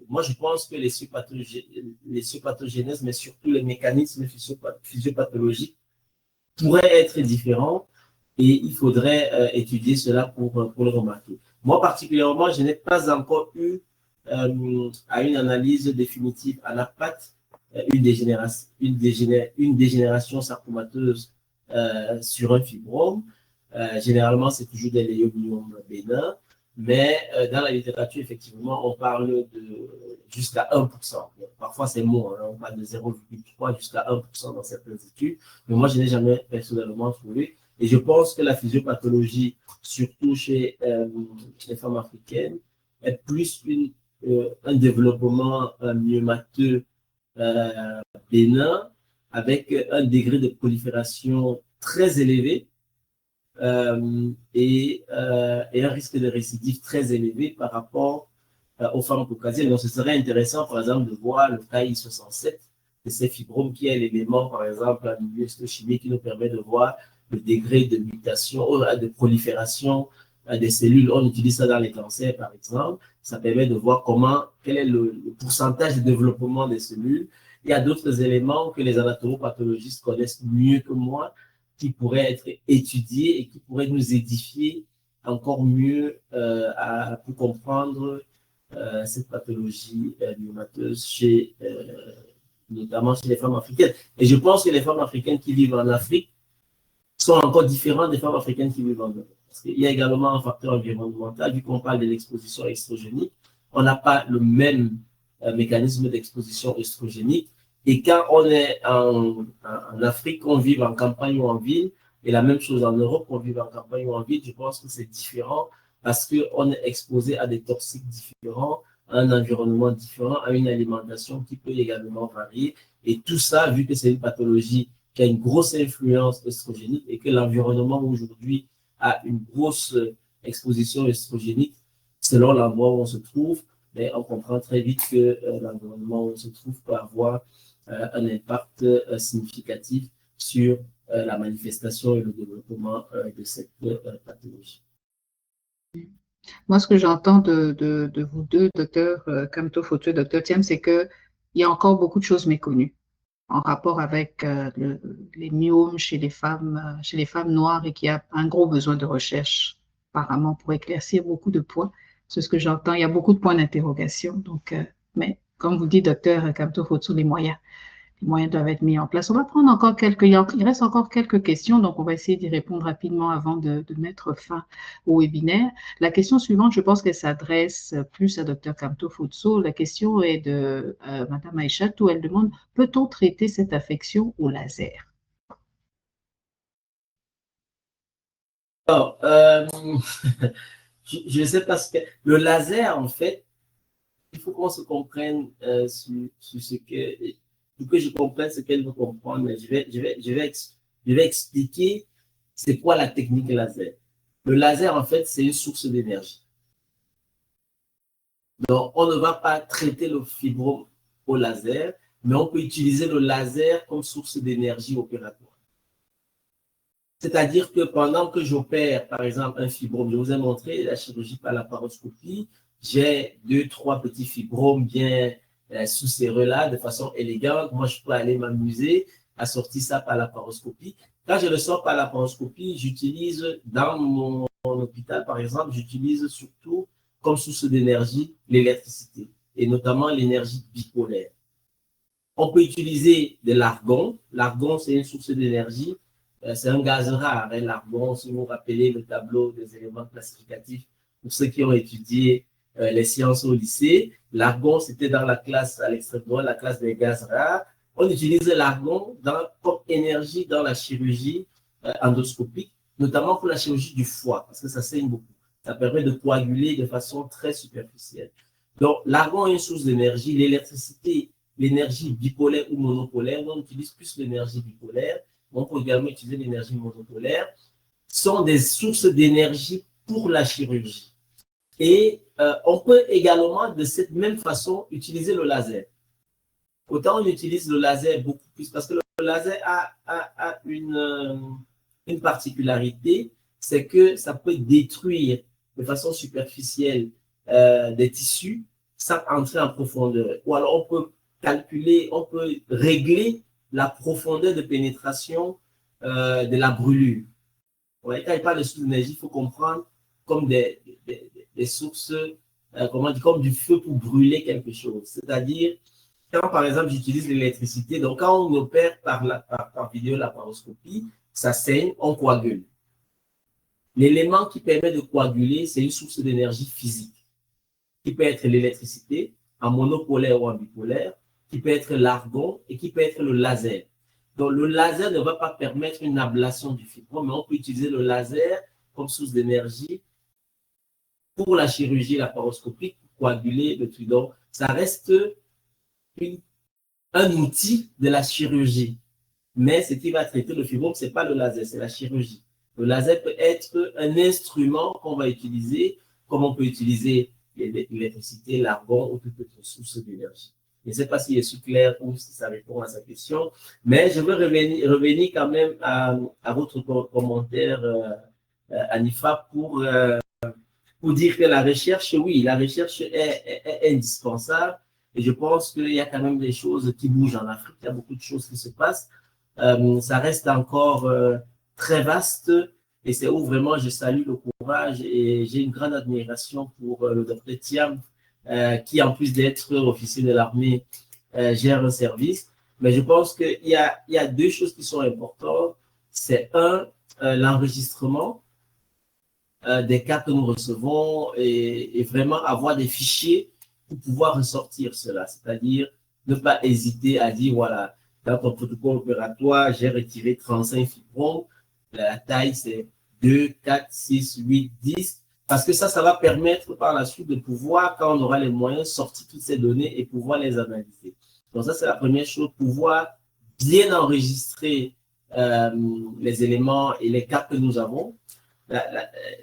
Moi, je pense que les physiopathogénèses, mais surtout les mécanismes physiopathologiques, pourraient être différents et il faudrait étudier cela pour le remarquer. Moi, particulièrement, je n'ai pas encore eu à une analyse définitive à la patte une dégénération sarcomateuse sur un fibrome. Généralement, c'est toujours des léomyomes bénins, mais dans la littérature, effectivement, on parle de jusqu'à 1%. Parfois, c'est moins, hein, on parle de 0,3 jusqu'à 1% dans certaines études, mais moi, je n'ai jamais personnellement trouvé. Et je pense que la physiopathologie, surtout chez les femmes africaines, est plus un développement myomateux bénin avec un degré de prolifération très élevé et un risque de récidive très élevé par rapport aux femmes caucasiennes. Donc, ce serait intéressant, par exemple, de voir le KI67 de ces fibromes qui est l'élément, par exemple, en immunohistochimie qui nous permet de voir le degré de mutation, de prolifération des cellules. On utilise ça dans les cancers, par exemple. Ça permet de voir quel est le pourcentage de développement des cellules. Il y a d'autres éléments que les anatomopathologistes connaissent mieux que moi, qui pourraient être étudiés et qui pourraient nous édifier encore mieux pour comprendre cette pathologie myomateuse notamment chez les femmes africaines. Et je pense que les femmes africaines qui vivent en Afrique sont encore différentes des femmes africaines qui vivent en Europe. Parce qu'il y a également un facteur environnemental, vu qu'on parle de l'exposition estrogénique, on n'a pas le même mécanisme d'exposition estrogénique. Et quand on est en Afrique, on vit en campagne ou en ville, et la même chose en Europe, on vit en campagne ou en ville, je pense que c'est différent parce qu'on est exposé à des toxiques différents, à un environnement différent, à une alimentation qui peut également varier. Et tout ça, vu que c'est une pathologie qui a une grosse influence estrogénique et que l'environnement aujourd'hui a une grosse exposition estrogénique, selon l'endroit où on se trouve, mais on comprend très vite que l'environnement où on se trouve peut avoir un impact significatif sur la manifestation et le développement de cette pathologie. Moi, ce que j'entends de vous deux, docteur Kamto Fotu et docteur Thiam, c'est qu'il y a encore beaucoup de choses méconnues en rapport avec les myomes chez les femmes noires et qu'il y a un gros besoin de recherche apparemment pour éclaircir beaucoup de points. C'est ce que j'entends. Il y a beaucoup de points d'interrogation. Donc, mais comme vous dites, docteur Kamto Fotu, les moyens doivent être mis en place. On va prendre encore il reste encore quelques questions, donc on va essayer d'y répondre rapidement avant de mettre fin au webinaire. La question suivante, je pense qu'elle s'adresse plus à Dr Kamto Fotu. La question est de Madame Aïchatou. Elle demande, peut-on traiter cette affection au laser? Alors, je ne sais pas ce que... Le laser, en fait, il faut qu'on se comprenne sur ce que... Pour que je comprenne ce qu'elle veut comprendre, mais je vais expliquer c'est quoi la technique laser. Le laser, en fait, c'est une source d'énergie. Donc, on ne va pas traiter le fibrome au laser, mais on peut utiliser le laser comme source d'énergie opératoire. C'est-à-dire que pendant que j'opère, par exemple, un fibrome, je vous ai montré la chirurgie par laparoscopie, j'ai 2-3 petits fibromes bien sous-séreux là, de façon élégante. Moi, je peux aller m'amuser à sortir ça par laparoscopie. Quand je le sors par laparoscopie, j'utilise dans mon hôpital, par exemple, j'utilise surtout comme source d'énergie l'électricité, et notamment l'énergie bipolaire. On peut utiliser de l'argon. L'argon, c'est une source d'énergie. C'est un gaz rare, hein, l'argon, si vous vous rappelez le tableau des éléments classificatifs, pour ceux qui ont étudié les sciences au lycée, l'argon, c'était dans la classe à l'extrême droite, la classe des gaz rares. On utilise l'argon comme énergie dans la chirurgie endoscopique, notamment pour la chirurgie du foie, parce que ça saigne beaucoup. Ça permet de coaguler de façon très superficielle. Donc, l'argon est une source d'énergie. L'électricité, l'énergie bipolaire ou monopolaire, on utilise plus l'énergie bipolaire. On peut également utiliser l'énergie monopolaire, sont des sources d'énergie pour la chirurgie. Et on peut également, de cette même façon, utiliser le laser. Autant on utilise le laser beaucoup plus, parce que le laser a une particularité, c'est que ça peut détruire de façon superficielle des tissus sans entrer en profondeur. Ou alors on peut calculer, on peut régler la profondeur de pénétration de la brûlure. Ouais, quand il parle de sources d'énergie, il faut comprendre comme des sources, comme du feu pour brûler quelque chose. C'est-à-dire, quand par exemple j'utilise l'électricité, donc quand on opère par vidéolaparoscopie, ça saigne, on coagule. L'élément qui permet de coaguler, c'est une source d'énergie physique, qui peut être l'électricité, en monopolaire ou en bipolaire, qui peut être l'argon et qui peut être le laser. Donc, le laser ne va pas permettre une ablation du fibrome, mais on peut utiliser le laser comme source d'énergie pour la chirurgie laparoscopique, pour coaguler le truc. Donc, ça reste un outil de la chirurgie. Mais ce qui va traiter le fibrome, ce n'est pas le laser, c'est la chirurgie. Le laser peut être un instrument qu'on va utiliser, comme on peut utiliser l'électricité, l'argon ou toute autre source d'énergie. Je ne sais pas si je suis clair ou si ça répond à sa question, mais je veux revenir quand même à votre commentaire, Anifa, pour dire que la recherche, oui, la recherche est indispensable. Et je pense qu'il y a quand même des choses qui bougent en Afrique, il y a beaucoup de choses qui se passent. Ça reste encore très vaste et c'est où vraiment je salue le courage et j'ai une grande admiration pour le docteur Thiam qui, en plus d'être officier de l'armée, gère un service. Mais je pense qu'il y a deux choses qui sont importantes. C'est l'enregistrement des cas que nous recevons et vraiment avoir des fichiers pour pouvoir ressortir cela. C'est-à-dire ne pas hésiter à dire, voilà, dans ton protocole opératoire, j'ai retiré 35 fibromes, la taille c'est 2, 4, 6, 8, 10, parce que ça va permettre par la suite de pouvoir, quand on aura les moyens, sortir toutes ces données et pouvoir les analyser. Donc ça, c'est la première chose, pouvoir bien enregistrer les éléments et les cas que nous avons.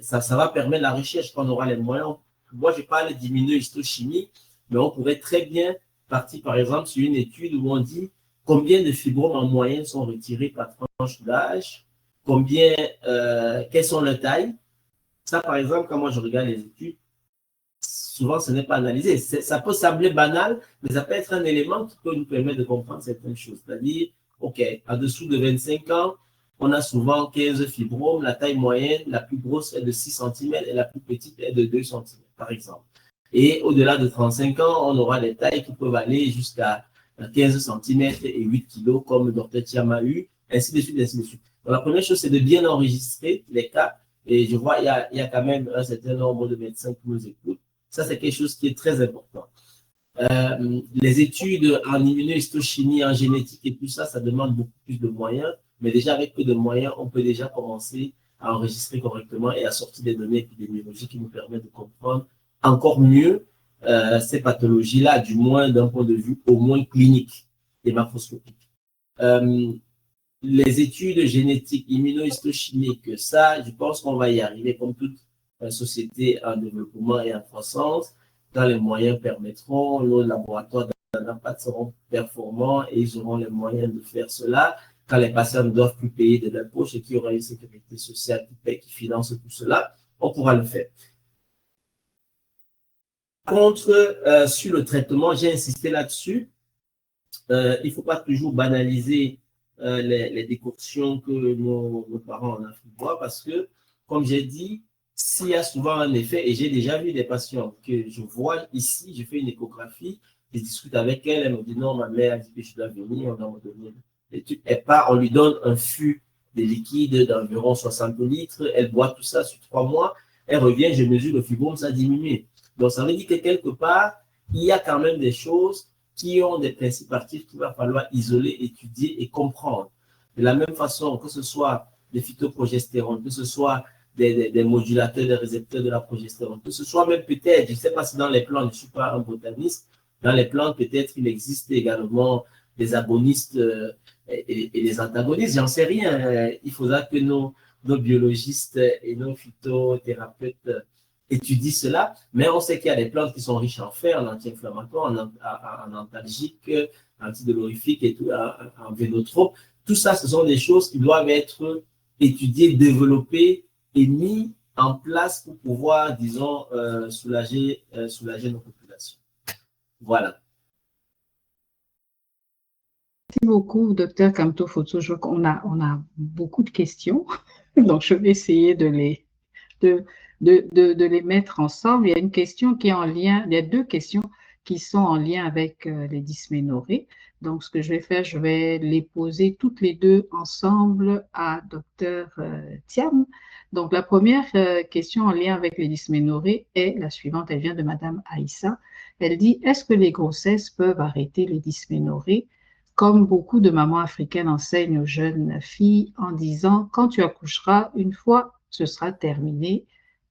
Ça va permettre la recherche quand on aura les moyens. Moi, je parle d'immunohistochimie, mais on pourrait très bien partir, par exemple, sur une étude où on dit combien de fibromes en moyenne sont retirés par tranche d'âge, quelles sont leurs tailles. Ça, par exemple, quand moi je regarde les études, souvent ce n'est pas analysé. Ça peut sembler banal, mais ça peut être un élément qui peut nous permettre de comprendre certaines choses. C'est-à-dire, OK, en dessous de 25 ans, on a souvent 15 fibromes. La taille moyenne, la plus grosse est de 6 cm et la plus petite est de 2 cm, par exemple. Et au-delà de 35 ans, on aura des tailles qui peuvent aller jusqu'à 15 cm et 8 kg, comme le docteur Thiam a eu, ainsi de suite, ainsi de suite. Donc, la première chose, c'est de bien enregistrer les cas. Et je vois, il y a quand même un certain nombre de médecins qui nous écoutent. Ça, c'est quelque chose qui est très important. Les études en immunohistochimie, en génétique et tout ça, ça demande beaucoup plus de moyens. Mais déjà, avec peu de moyens, on peut déjà commencer à enregistrer correctement et à sortir des données épidémiologiques qui nous permettent de comprendre encore mieux ces pathologies-là, du moins d'un point de vue au moins clinique et macroscopique. Les études génétiques, immunohistochimiques, ça, je pense qu'on va y arriver comme toute société en développement et en croissance. Quand les moyens permettront, nos laboratoires d'impact seront performants et ils auront les moyens de faire cela. Quand les patients ne doivent plus payer de l'impôt et qu'il y aura une sécurité sociale qui finance tout cela, on pourra le faire. Contre, sur le traitement, j'ai insisté là-dessus. Il ne faut pas toujours banaliser les décoctions que nos parents en Afrique boivent parce que, comme j'ai dit, s'il y a souvent un effet, et j'ai déjà vu des patients que je vois ici, je fais une échographie, je discute avec elle, elle me dit non, ma mère dit que je dois venir, on doit me donner l'étude. Elle part, on lui donne un fût de liquide d'environ 60 litres, elle boit tout ça sur 3 mois, elle revient, je mesure le fibrome, ça diminue. Donc ça veut dire que quelque part, il y a quand même des choses qui ont des principes actifs qu'il va falloir isoler, étudier et comprendre. De la même façon, que ce soit des phytoprogestérone, que ce soit des modulateurs, des récepteurs de la progestérone, que ce soit même peut-être, je ne sais pas si dans les plantes, je ne suis pas un botaniste, dans les plantes, peut-être il existe également des agonistes et des antagonistes, j'en sais rien. Il faudra que nos biologistes et nos phytothérapeutes étudie cela, mais on sait qu'il y a des plantes qui sont riches en fer, en anti-inflammatoire, en antalgique, antidolorifique et tout, en vénotrope. Tout ça, ce sont des choses qui doivent être étudiées, développées et mises en place pour pouvoir, disons, soulager nos populations. Voilà. Merci beaucoup, docteur Kamto Foto. Je vois qu'on a beaucoup de questions, donc je vais essayer de les mettre ensemble. Il y a une question qui est en lien, il y a deux questions qui sont en lien avec les dysménorrhées. Donc, ce que je vais faire, je vais les poser toutes les deux ensemble à docteur Thiam. Donc, la première question en lien avec les dysménorrhées est la suivante. Elle vient de Madame Aïssa. Elle dit, est-ce que les grossesses peuvent arrêter les dysménorrhées? Comme beaucoup de mamans africaines enseignent aux jeunes filles en disant, quand tu accoucheras, une fois, ce sera terminé,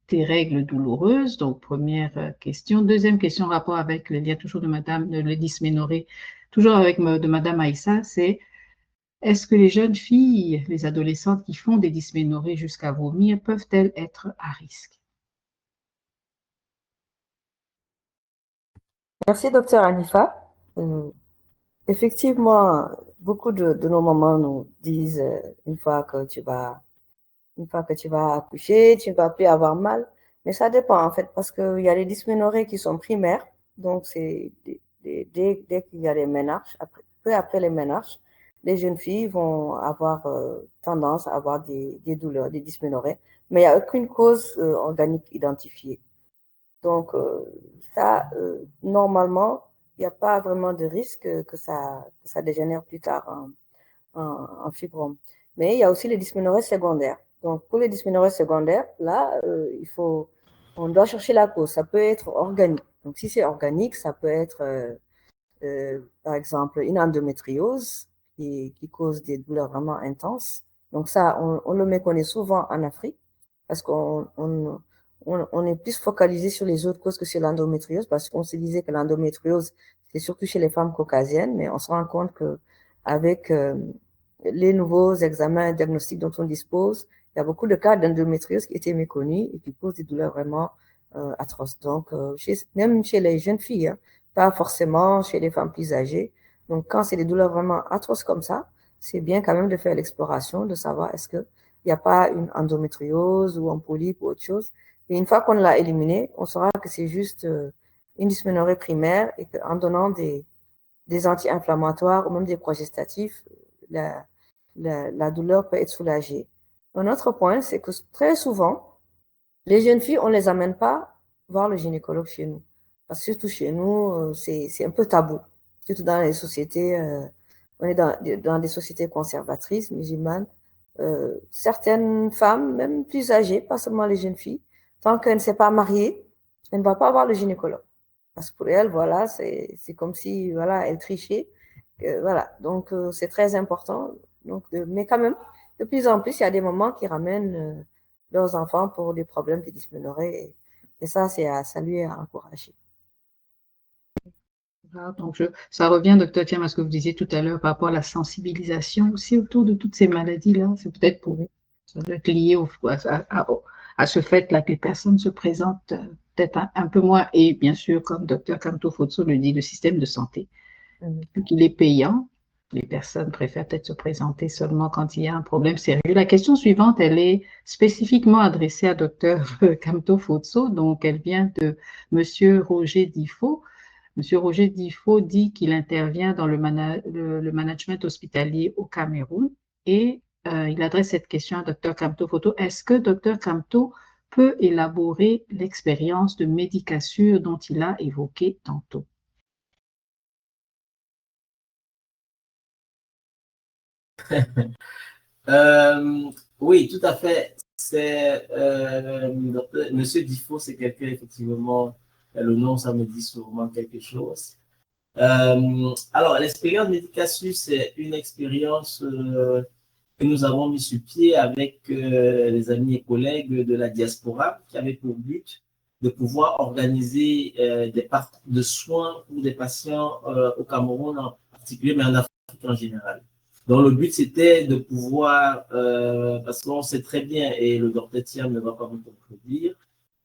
tes règles douloureuses. Donc, première question. Deuxième question, en rapport avec le lien toujours de Madame de dysménorrhée, toujours avec de Madame Aïssa, c'est est-ce que les jeunes filles, les adolescentes qui font des dysménorrhées jusqu'à vomir, peuvent-elles être à risque? Merci, docteur Anifa. Effectivement, beaucoup de nos mamans nous disent une fois que tu vas accoucher, tu ne vas plus avoir mal. Mais ça dépend en fait, parce qu'il y a les dysménorrhées qui sont primaires, donc c'est dès qu'il y a les ménarches, peu après les ménarches, les jeunes filles vont avoir tendance à avoir des douleurs, des dysménorrhées, mais il n'y a aucune cause organique identifiée. Donc ça, normalement, il n'y a pas vraiment de risque que ça dégénère plus tard en fibrome. Mais il y a aussi les dysménorrhées secondaires. Donc, pour les dysménorrhées secondaires, là, on doit chercher la cause. Ça peut être organique. Donc, si c'est organique, ça peut être, par exemple, une endométriose qui cause des douleurs vraiment intenses. Donc, ça, on le méconnaît souvent en Afrique parce qu'on est plus focalisé sur les autres causes que sur l'endométriose parce qu'on se disait que l'endométriose, c'est surtout chez les femmes caucasiennes, mais on se rend compte qu'avec les nouveaux examens diagnostiques dont on dispose, il y a beaucoup de cas d'endométriose qui étaient méconnus et qui posent des douleurs vraiment atroces. Donc, même chez les jeunes filles, hein, pas forcément chez les femmes plus âgées. Donc, quand c'est des douleurs vraiment atroces comme ça, c'est bien quand même de faire l'exploration, de savoir est-ce qu'il n'y a pas une endométriose ou un polype ou autre chose. Et une fois qu'on l'a éliminé, on saura que c'est juste une dysménorrhée primaire et qu'en donnant des anti-inflammatoires ou même des progestatifs, la douleur peut être soulagée. Un autre point, c'est que très souvent, les jeunes filles, on ne les amène pas voir le gynécologue chez nous. Parce que surtout chez nous, c'est un peu tabou. Surtout dans les sociétés, on est dans des sociétés conservatrices, musulmanes. Certaines femmes, même plus âgées, pas seulement les jeunes filles, tant qu'elle ne s'est pas mariée, elle ne va pas voir le gynécologue. Parce que pour elle, voilà, c'est comme si, voilà, elle trichait. Voilà, donc c'est très important. Donc, mais quand même, de plus en plus, il y a des mamans qui ramènent leurs enfants pour des problèmes de dysménorrhée. Et ça, c'est à saluer et à encourager. Voilà, donc ça revient, docteur Thiam, à ce que vous disiez tout à l'heure par rapport à la sensibilisation aussi autour de toutes ces maladies-là. C'est peut-être ça doit être lié à ce fait-là que les personnes se présentent peut-être un peu moins. Et bien sûr, comme docteur Kamto Fotso le dit, le système de santé, vu qu'il est payant, les personnes préfèrent peut-être se présenter seulement quand il y a un problème sérieux. La question suivante, elle est spécifiquement adressée à docteur Kamto Fotso, donc elle vient de monsieur Roger Difo. Monsieur Roger Difo dit qu'il intervient dans le management hospitalier au Cameroun et il adresse cette question à Dr Kamto Foto. Est-ce que Dr Kamto peut élaborer l'expérience de médicature dont il a évoqué tantôt? Oui, tout à fait. Monsieur Difo, c'est quelqu'un, effectivement, le nom, ça me dit sûrement quelque chose. Alors, l'expérience Médicasus, c'est une expérience que nous avons mis sur pied avec les amis et collègues de la diaspora qui avait pour but de pouvoir organiser des parcours de soins pour des patients au Cameroun en particulier, mais en Afrique en général. Donc, le but, c'était de pouvoir, parce qu'on sait très bien, et le docteur Thiam ne va pas me contredire,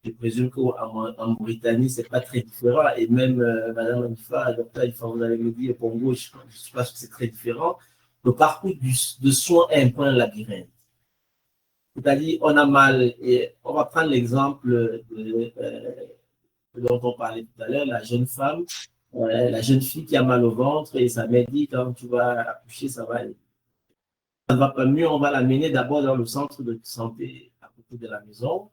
je présume qu'en Mauritanie, ce n'est pas très différent. Et même, Madame Anifa, docteur Anifa, vous avez le dit, au Congo, je pense que c'est très différent. Le parcours de soins est un peu un labyrinthe. C'est-à-dire, on a mal, et on va prendre l'exemple dont on parlait tout à l'heure, la jeune femme, la jeune fille qui a mal au ventre et sa mère dit, quand tu vas accoucher, ça va aller. Ça ne va pas mieux, on va l'amener d'abord dans le centre de santé à côté de la maison.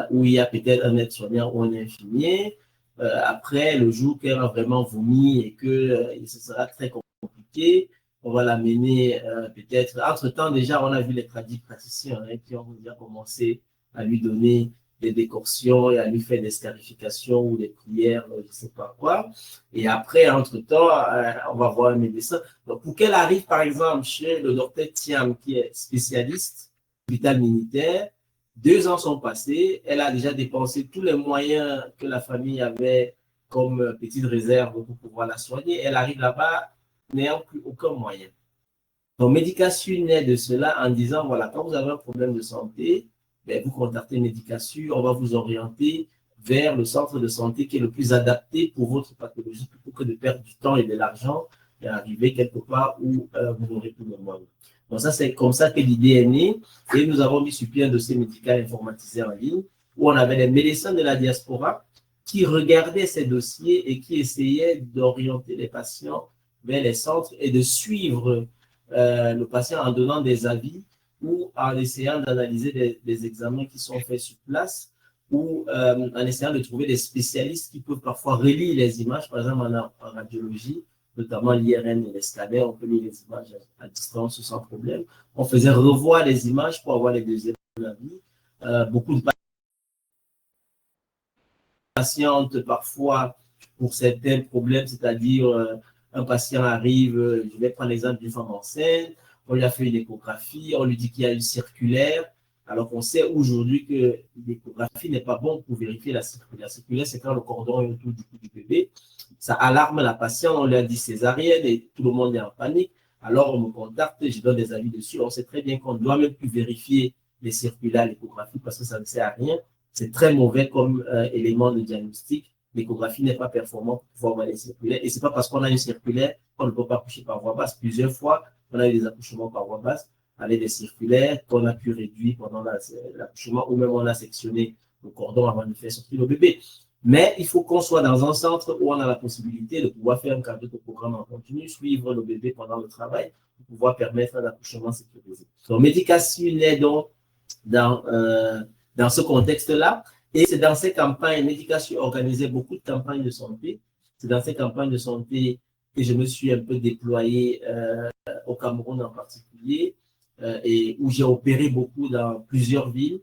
Où il y a peut-être un aide-soignant ou un infirmier. Après, le jour qu'elle a vraiment vomi et que ce sera très compliqué, on va l'amener peut-être. Entre-temps, déjà, on a vu les praticiens qui ont déjà commencé à lui donner des décoctions et à lui faire des scarifications ou des prières, je ne sais pas quoi. Et après, entre-temps, on va voir un médecin. Donc, pour qu'elle arrive, par exemple, chez le docteur Thiam, qui est spécialiste, hôpital militaire, 2 ans sont passés, elle a déjà dépensé tous les moyens que la famille avait comme petite réserve pour pouvoir la soigner. Elle arrive là-bas n'ayant plus aucun moyen. Donc, Médicassure naît de cela en disant, voilà, quand vous avez un problème de santé, ben, vous contactez Médicassure, on va vous orienter vers le centre de santé qui est le plus adapté pour votre pathologie, plutôt que de perdre du temps et de l'argent et arriver quelque part où vous n'aurez plus de moyens. Donc ça, c'est comme ça que l'idée est née et nous avons mis sur pied un dossier médical informatisé en ligne où on avait les médecins de la diaspora qui regardaient ces dossiers et qui essayaient d'orienter les patients vers les centres et de suivre le patient en donnant des avis ou en essayant d'analyser des examens qui sont faits sur place ou en essayant de trouver des spécialistes qui peuvent parfois relire les images, par exemple en radiologie, notamment l'IRM et les scanners, on peut lire les images à distance sans problème. On faisait revoir les images pour avoir les deuxièmes avis. Beaucoup de patientes, parfois, pour certains problèmes, c'est-à-dire un patient arrive, je vais prendre l'exemple d'une femme enceinte, on lui a fait une échographie, on lui dit qu'il y a une circulaire, alors qu'on sait aujourd'hui que l'échographie n'est pas bon pour vérifier la circulaire. La circulaire, c'est quand le cordon est autour du cou du bébé. Ça alarme la patiente, on lui a dit césarienne et tout le monde est en panique. Alors, on me contacte, je donne des avis dessus. On sait très bien qu'on ne doit même plus vérifier les circulaires, l'échographie, parce que ça ne sert à rien. C'est très mauvais comme élément de diagnostic. L'échographie n'est pas performante pour pouvoir voir les circulaires. Et ce n'est pas parce qu'on a une circulaire qu'on ne peut pas accoucher par voie basse. Plusieurs fois, on a eu des accouchements par voie basse avec des circulaires qu'on a pu réduire pendant l'accouchement ou même on a sectionné le cordon avant de faire sortir le bébé. Mais il faut qu'on soit dans un centre où on a la possibilité de pouvoir faire un cadre de programme en continu, suivre le bébé pendant le travail pour pouvoir permettre un accouchement sécurisé. Donc, Medicasun est donc dans ce contexte-là. Et c'est dans ces campagnes, Medicasun organisait beaucoup de campagnes de santé. C'est dans ces campagnes de santé que je me suis un peu déployé au Cameroun en particulier et où j'ai opéré beaucoup dans plusieurs villes,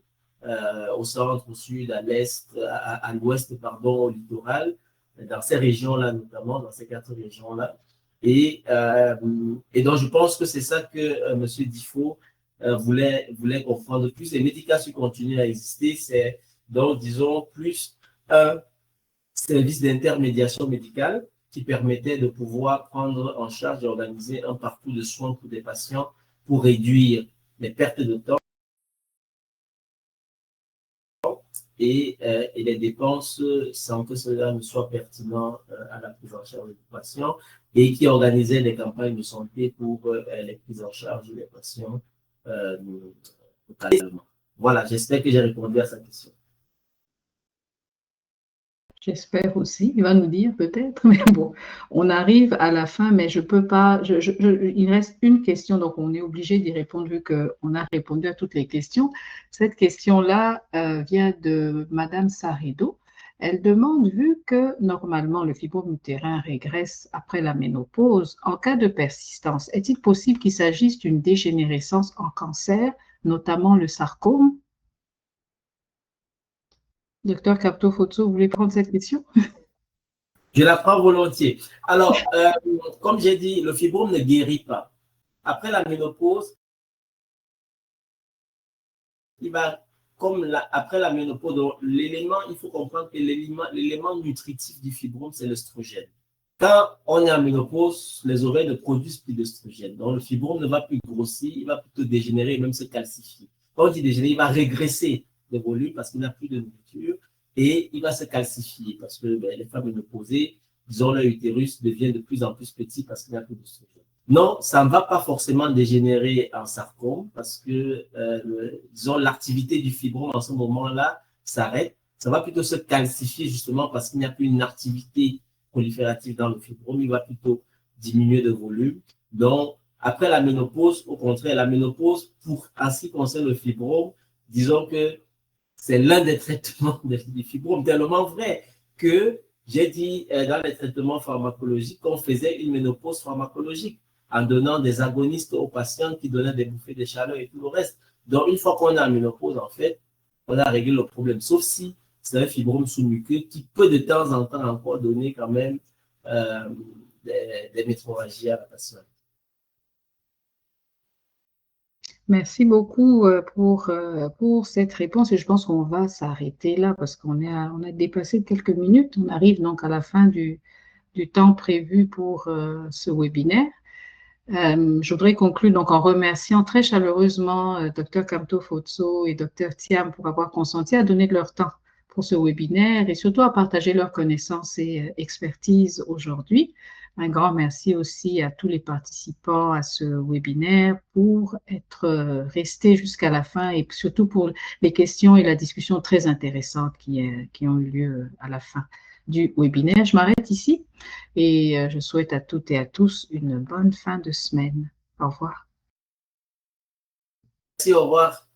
au centre, au sud, à l'est, à l'ouest, pardon, au littoral, dans ces régions-là notamment, dans ces 4 régions-là. Et donc, je pense que c'est ça que M. Difo voulait comprendre plus. Les Medicasun continuent à exister, c'est donc, disons, plus un service d'intermédiation médicale qui permettait de pouvoir prendre en charge et organiser un parcours de soins pour des patients pour réduire les pertes de temps et les dépenses sans que cela ne soit pertinent à la prise en charge du patient et qui organisait des campagnes de santé pour les prises en charge des patients localement. Voilà, j'espère que j'ai répondu à sa question. J'espère aussi, il va nous dire peut-être, mais bon, on arrive à la fin, mais je peux pas, il reste une question, donc on est obligé d'y répondre vu qu'on a répondu à toutes les questions. Cette question-là vient de Madame Saredo. Elle demande, vu que normalement le fibrome utérin régresse après la ménopause, en cas de persistance, est-il possible qu'il s'agisse d'une dégénérescence en cancer, notamment le sarcome? Docteur Kapto-Fotso, vous voulez prendre cette question? Je la prends volontiers. Alors, comme j'ai dit, le fibrome ne guérit pas. Après la ménopause, il va, après la ménopause, l'élément, il faut comprendre que l'élément nutritif du fibrome, c'est l'œstrogène. Quand on est en ménopause, les ovaires ne produisent plus d'œstrogène. Donc, le fibrome ne va plus grossir, il va plutôt dégénérer et même se calcifier. Quand on dit dégénérer, il va régresser de volume parce qu'il n'a plus de nourriture et il va se calcifier parce que les femmes ménopausées, disons, leur utérus devient de plus en plus petit parce qu'il n'y a plus d'œstrogène. Non, ça ne va pas forcément dégénérer en sarcome parce que, disons, l'activité du fibrome en ce moment-là s'arrête. Ça va plutôt se calcifier justement parce qu'il n'y a plus une activité proliférative dans le fibrome. Il va plutôt diminuer de volume. Donc, après la ménopause, au contraire, la ménopause, en ce qui concerne le fibrome, disons que c'est l'un des traitements du fibrome, tellement vrai que j'ai dit dans les traitements pharmacologiques qu'on faisait une ménopause pharmacologique en donnant des agonistes aux patients qui donnaient des bouffées de chaleur et tout le reste. Donc, une fois qu'on est en ménopause, en fait, on a réglé le problème, sauf si c'est un fibrome sous-muqueux qui peut de temps en temps encore donner quand même des métrorragies à la patiente. Merci beaucoup pour cette réponse et je pense qu'on va s'arrêter là parce on a dépassé quelques minutes. On arrive donc à la fin du temps prévu pour ce webinaire. Je voudrais conclure donc en remerciant très chaleureusement Dr Kamto-Fotso et Dr Thiam pour avoir consenti à donner de leur temps pour ce webinaire et surtout à partager leurs connaissances et expertise aujourd'hui. Un grand merci aussi à tous les participants à ce webinaire pour être restés jusqu'à la fin et surtout pour les questions et la discussion très intéressante qui ont eu lieu à la fin du webinaire. Je m'arrête ici et je souhaite à toutes et à tous une bonne fin de semaine. Au revoir. Merci, au revoir.